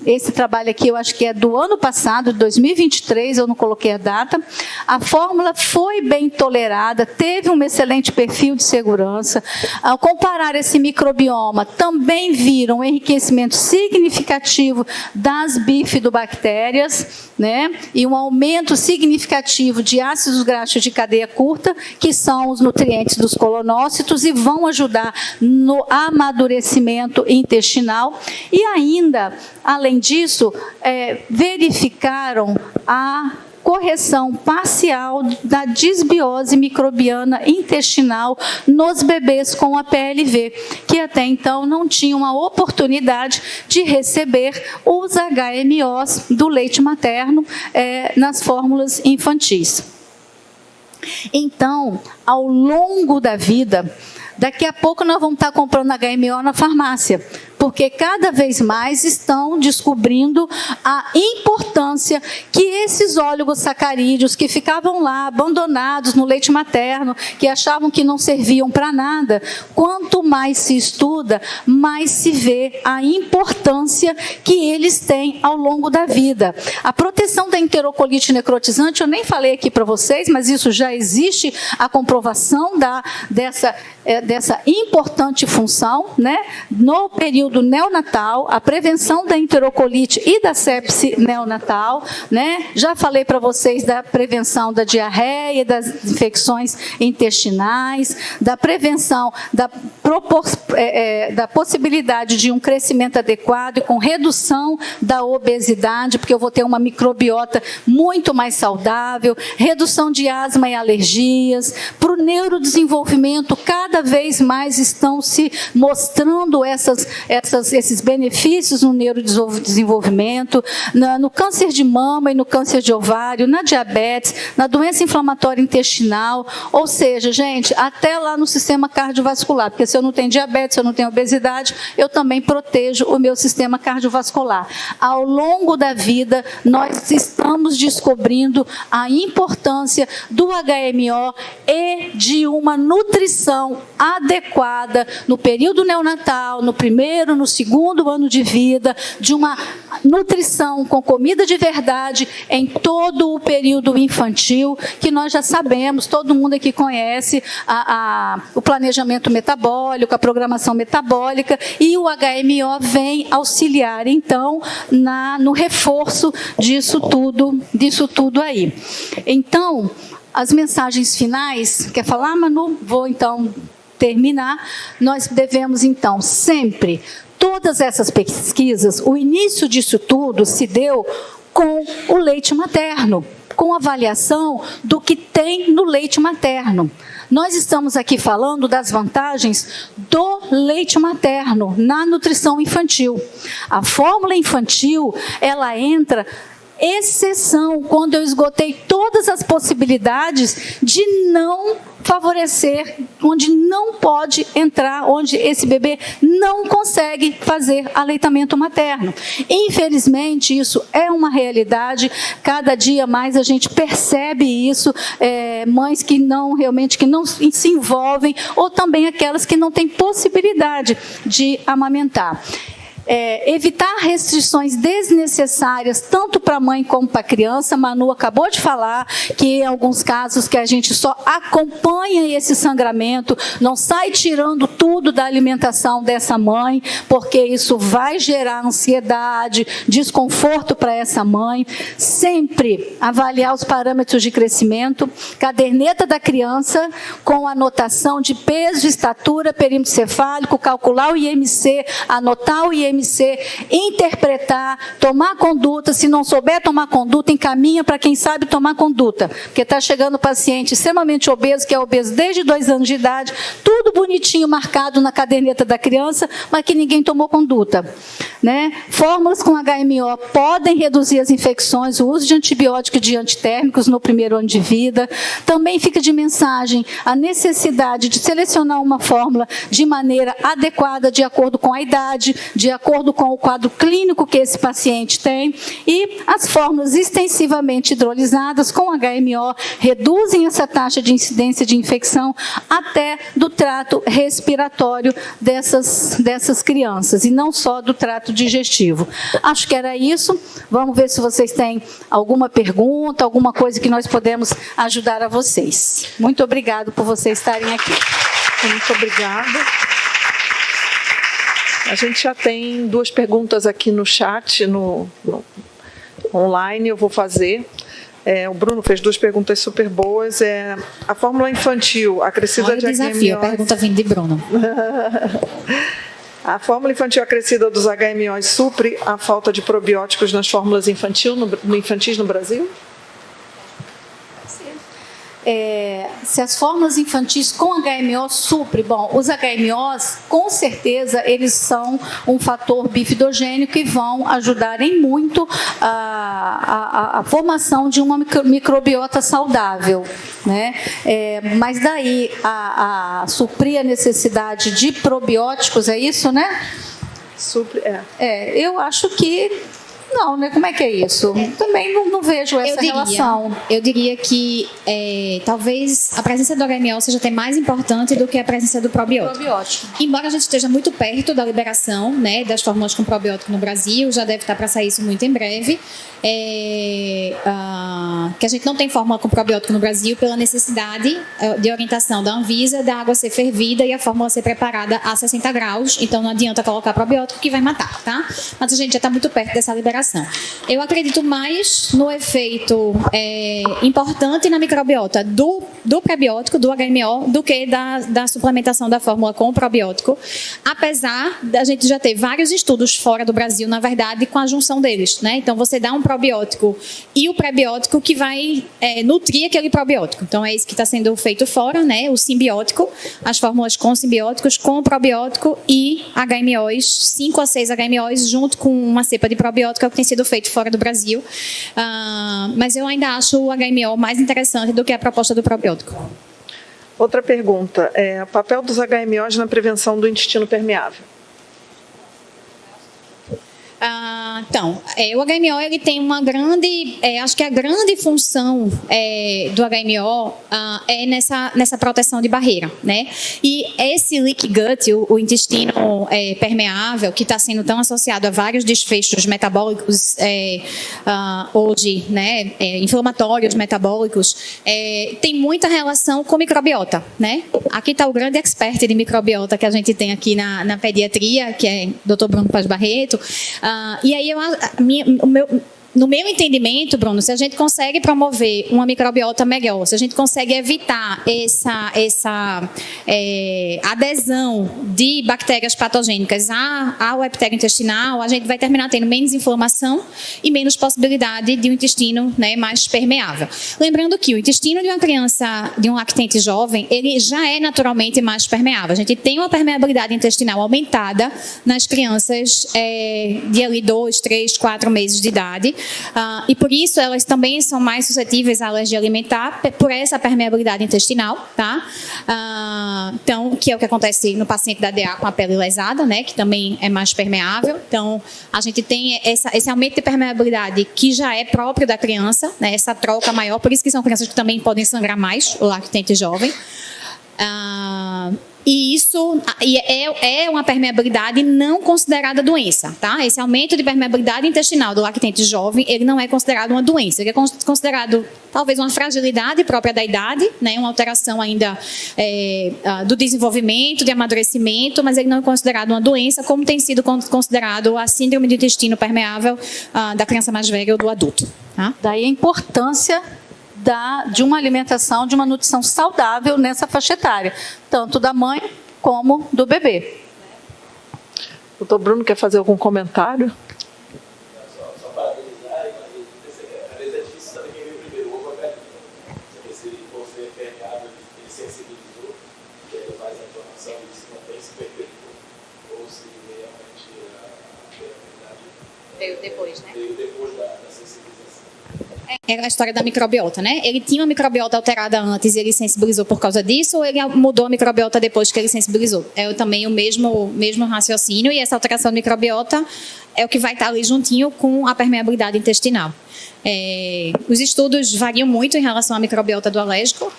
B: Esse trabalho aqui eu acho que é do ano passado, de 2023, eu não coloquei a data. A fórmula foi bem tolerada, teve um excelente perfil de segurança. Ao comparar esse microbioma, também viram um enriquecimento significativo das bifidobactérias, né? E um aumento significativo de ácidos graxos de cadeia curta, que são os nutrientes dos colonócitos e vão ajudar no amadurecimento intestinal. E ainda, além disso, verificaram a correção parcial da disbiose microbiana intestinal nos bebês com APLV, que até então não tinham a oportunidade de receber os HMOs do leite materno nas fórmulas infantis. Então, ao longo da vida, daqui a pouco nós vamos estar comprando HMO na farmácia, porque cada vez mais estão descobrindo a importância que esses oligosacarídeos que ficavam lá abandonados no leite materno, que achavam que não serviam para nada, quanto mais se estuda, mais se vê a importância que eles têm ao longo da vida. A proteção da enterocolite necrotizante, eu nem falei aqui para vocês, mas isso já existe, a comprovação dessa importante função, né? No período neonatal, a prevenção da enterocolite e da sepse neonatal, né? Já falei para vocês da prevenção da diarreia, das infecções intestinais, da prevenção da possibilidade de um crescimento adequado e com redução da obesidade, porque eu vou ter uma microbiota muito mais saudável, redução de asma e alergias, para o neurodesenvolvimento, cada vez mais estão se mostrando esses benefícios no neurodesenvolvimento, no câncer de mama e no câncer de ovário, na diabetes, na doença inflamatória intestinal, ou seja, gente, até lá no sistema cardiovascular, porque se eu não tenho diabetes, se eu não tenho obesidade, eu também protejo o meu sistema cardiovascular. Ao longo da vida, nós estamos descobrindo a importância do HMO e de uma nutrição adequada no período neonatal, no primeiro, no segundo ano de vida, de uma nutrição com comida de verdade em todo o período infantil, que nós já sabemos, todo mundo aqui conhece o planejamento metabólico, a programação metabólica, e o HMO vem auxiliar, então, no reforço disso tudo aí. Então, as mensagens finais, quer falar, Manu? Vou, então, terminar. Nós devemos, então, sempre, todas essas pesquisas, o início disso tudo se deu com o leite materno, com avaliação do que tem no leite materno. Nós estamos aqui falando das vantagens do leite materno na nutrição infantil. A fórmula infantil, ela entra exceção quando eu esgotei todas as possibilidades de não favorecer, onde não pode entrar, onde esse bebê não consegue fazer aleitamento materno. Infelizmente, isso é uma realidade, cada dia mais a gente percebe isso, mães que não se envolvem, ou também aquelas que não têm possibilidade de amamentar. evitar restrições desnecessárias, tanto para a mãe como para a criança. Manu acabou de falar que em alguns casos que a gente só acompanha esse sangramento, não sai tirando tudo da alimentação dessa mãe, porque isso vai gerar ansiedade, desconforto para essa mãe. Sempre avaliar os parâmetros de crescimento, caderneta da criança com anotação de peso, estatura, perímetro cefálico, calcular o IMC, anotar o IMC, interpretar, tomar conduta. Se não souber tomar conduta, encaminha para quem sabe tomar conduta, porque está chegando paciente extremamente obeso, que é obeso desde 2 anos de idade, tudo bonitinho marcado na caderneta da criança, mas que ninguém tomou conduta, né? Fórmulas com HMO podem reduzir as infecções, o uso de antibióticos e de antitérmicos no primeiro ano de vida. Também fica de mensagem a necessidade de selecionar uma fórmula de maneira adequada, de acordo com a idade, de acordo com o quadro clínico que esse paciente tem. E as fórmulas extensivamente hidrolisadas com HMO reduzem essa taxa de incidência de infecção até do trato respiratório dessas crianças, e não só do trato digestivo. Acho que era isso. Vamos ver se vocês têm alguma pergunta, alguma coisa que nós podemos ajudar a vocês. Muito obrigado por vocês estarem aqui.
A: Muito obrigada. A gente já tem 2 perguntas aqui no chat, online, eu vou fazer. O Bruno fez 2 perguntas super boas. A fórmula infantil acrescida de HMO...
C: desafio, a pergunta vindo de Bruno.
A: A fórmula infantil acrescida dos HMOs supre a falta de probióticos nas fórmulas infantis no Brasil?
B: Se as fórmulas infantis com HMO supre, bom, os HMOs, com certeza, eles são um fator bifidogênico e vão ajudar em muito a formação de uma microbiota saudável, né? Mas daí a suprir a necessidade de probióticos, é isso, né?
A: Supre,
B: eu acho que não, né? Como é que é isso? Também não vejo essa relação.
C: Eu diria que talvez a presença do HMO seja até mais importante do que a presença do probiótico. Embora a gente esteja muito perto da liberação, né, das fórmulas com probiótico no Brasil, já deve estar para sair isso muito em breve, que a gente não tem fórmula com probiótico no Brasil pela necessidade de orientação da Anvisa, da água ser fervida e a fórmula ser preparada a 60 graus, então não adianta colocar probiótico que vai matar, tá? Mas a gente já está muito perto dessa liberação. Eu acredito mais no efeito importante na microbiota do prebiótico, do HMO, do que da suplementação da fórmula com o probiótico, apesar da gente já ter vários estudos fora do Brasil, na verdade, com a junção deles, né? Então, você dá um probiótico e o prebiótico que vai nutrir aquele probiótico. Então, é isso que está sendo feito fora, né? O simbiótico, as fórmulas com simbióticos, com o probiótico e HMOs, 5 a 6 HMOs, junto com uma cepa de probiótico que tem sido feito fora do Brasil. Mas eu ainda acho o HMO mais interessante do que a proposta do probiótico.
A: Outra pergunta, o papel dos HMOs na prevenção do intestino permeável?
C: Então, o HMO ele tem uma grande, acho que a grande função do HMO é nessa proteção de barreira, né? E esse leaky gut, o intestino permeável, que está sendo tão associado a vários desfechos metabólicos hoje, né? Inflamatórios, metabólicos, tem muita relação com microbiota, né? Aqui está o grande expert de microbiota que a gente tem aqui na pediatria, que é o Dr. Bruno Paz Barreto. E aí, no meu entendimento, Bruno, se a gente consegue promover uma microbiota melhor, se a gente consegue evitar essa adesão de bactérias patogênicas ao epitélio intestinal, a gente vai terminar tendo menos inflamação e menos possibilidade de um intestino, né, mais permeável. Lembrando que o intestino de uma criança, de um lactente jovem, ele já é naturalmente mais permeável. A gente tem uma permeabilidade intestinal aumentada nas crianças de ali 2, 3, 4 meses de idade. E por isso elas também são mais suscetíveis à alergia alimentar por essa permeabilidade intestinal, tá? Então, que é o que acontece no paciente da DA com a pele lesada, né? Que também é mais permeável. Então, a gente tem esse aumento de permeabilidade que já é próprio da criança, né? Essa troca maior, por isso que são crianças que também podem sangrar mais, o lactente jovem. E isso é uma permeabilidade não considerada doença, tá? Esse aumento de permeabilidade intestinal do lactente jovem, ele não é considerado uma doença, ele é considerado talvez uma fragilidade própria da idade, né? Uma alteração ainda do desenvolvimento, de amadurecimento, mas ele não é considerado uma doença, como tem sido considerado a síndrome do intestino permeável da criança mais velha ou do adulto. Tá?
B: Daí a importância de uma alimentação, de uma nutrição saudável nessa faixa etária, tanto da mãe como do bebê.
A: Doutor Bruno, quer fazer algum comentário?
D: Só parabenizar, às vezes é difícil saber quem veio primeiro, ovo ou a galinha. Se ele for ser permeável, ele sensibilizou, e aí faz a informação e se não tem, se perpetuou. Ou se realmente a permeabilidade
C: Veio depois, né?
D: veio depois da sensibilização.
C: É a história da microbiota, né? Ele tinha uma microbiota alterada antes e ele sensibilizou por causa disso, ou ele mudou a microbiota depois que ele sensibilizou? É também o mesmo raciocínio, e essa alteração de microbiota é o que vai estar ali juntinho com a permeabilidade intestinal. Os estudos variam muito em relação à microbiota do alérgico,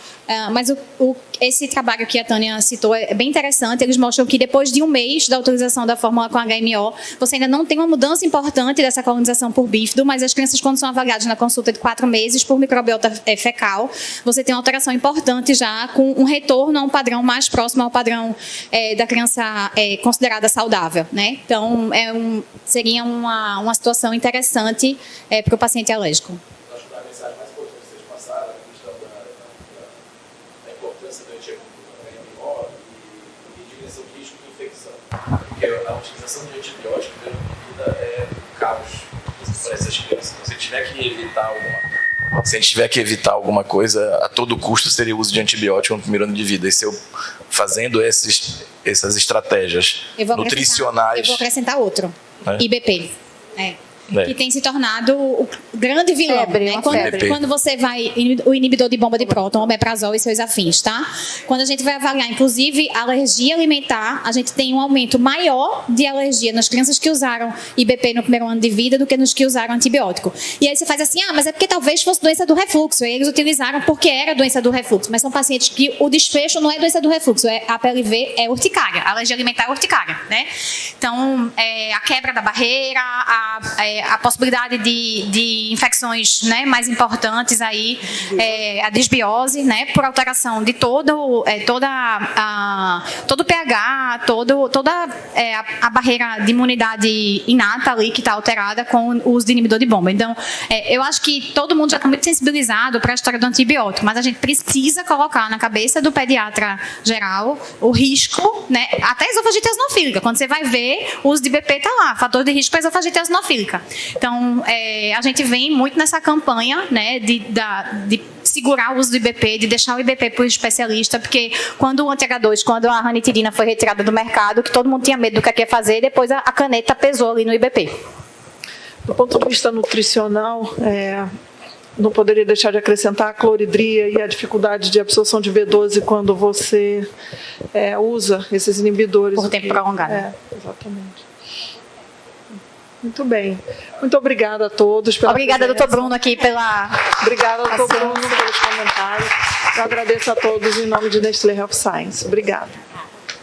C: mas esse trabalho que a Tânia citou é bem interessante. Eles mostram que depois de um mês da utilização da fórmula com HMO, você ainda não tem uma mudança importante dessa colonização por bífido, mas as crianças, quando são avaliadas na consulta de 4 meses por microbiota fecal, você tem uma alteração importante já, com um retorno a um padrão mais próximo ao padrão da criança considerada saudável, né? Então, seria uma situação interessante para o paciente alérgico.
D: Acho que a mensagem mais importante que vocês passaram é a questão da importância do HMO e diminuição de risco de infecção. Porque a utilização de antibiótico durante a vida é um caos para essas crianças. Então, se a gente tiver que evitar alguma coisa, a todo custo seria o uso de antibiótico no primeiro ano de vida. E se eu fazendo essas estratégias nutricionais...
C: Eu vou acrescentar outro. IBP. Que tem se tornado o grande vilão,
B: febre,
C: né? Quando você vai, o inibidor de bomba de próton, omeprazol e seus afins, tá? Quando a gente vai avaliar, inclusive, alergia alimentar, a gente tem um aumento maior de alergia nas crianças que usaram IBP no primeiro ano de vida do que nos que usaram antibiótico. E aí você faz assim, mas é porque talvez fosse doença do refluxo. E eles utilizaram porque era doença do refluxo. Mas são pacientes que o desfecho não é doença do refluxo, a PLV é urticária, a alergia alimentar é urticária, né? Então, a quebra da barreira, a possibilidade de infecções, né, mais importantes aí, a disbiose, né, por alteração de todo o pH, toda a barreira de imunidade inata ali que está alterada com o uso de inibidor de bomba. Então, eu acho que todo mundo já está muito sensibilizado para a história do antibiótico, mas a gente precisa colocar na cabeça do pediatra geral o risco, né, até esofagite eosinofílica. Quando você vai ver, o uso de IBP está lá, fator de risco para esofagite eosinofílica. Então, a gente vem muito nessa campanha, né, de segurar o uso do IBP, de deixar o IBP para o especialista, porque quando o anti-H2, quando a ranitidina foi retirada do mercado, que todo mundo tinha medo do que ia fazer, depois a caneta pesou ali no IBP.
A: Do ponto de vista nutricional, não poderia deixar de acrescentar a cloridria e a dificuldade de absorção de B12 quando você usa esses inibidores.
B: Por tempo prolongado.
A: Exatamente. Muito bem. Muito obrigada a todos pela
B: Obrigada,
A: presença.
B: doutor Bruno, aqui pela...
A: Obrigada, doutor Bruno, pelos comentários. Eu agradeço a todos em nome de Nestlé Health Science. Obrigada.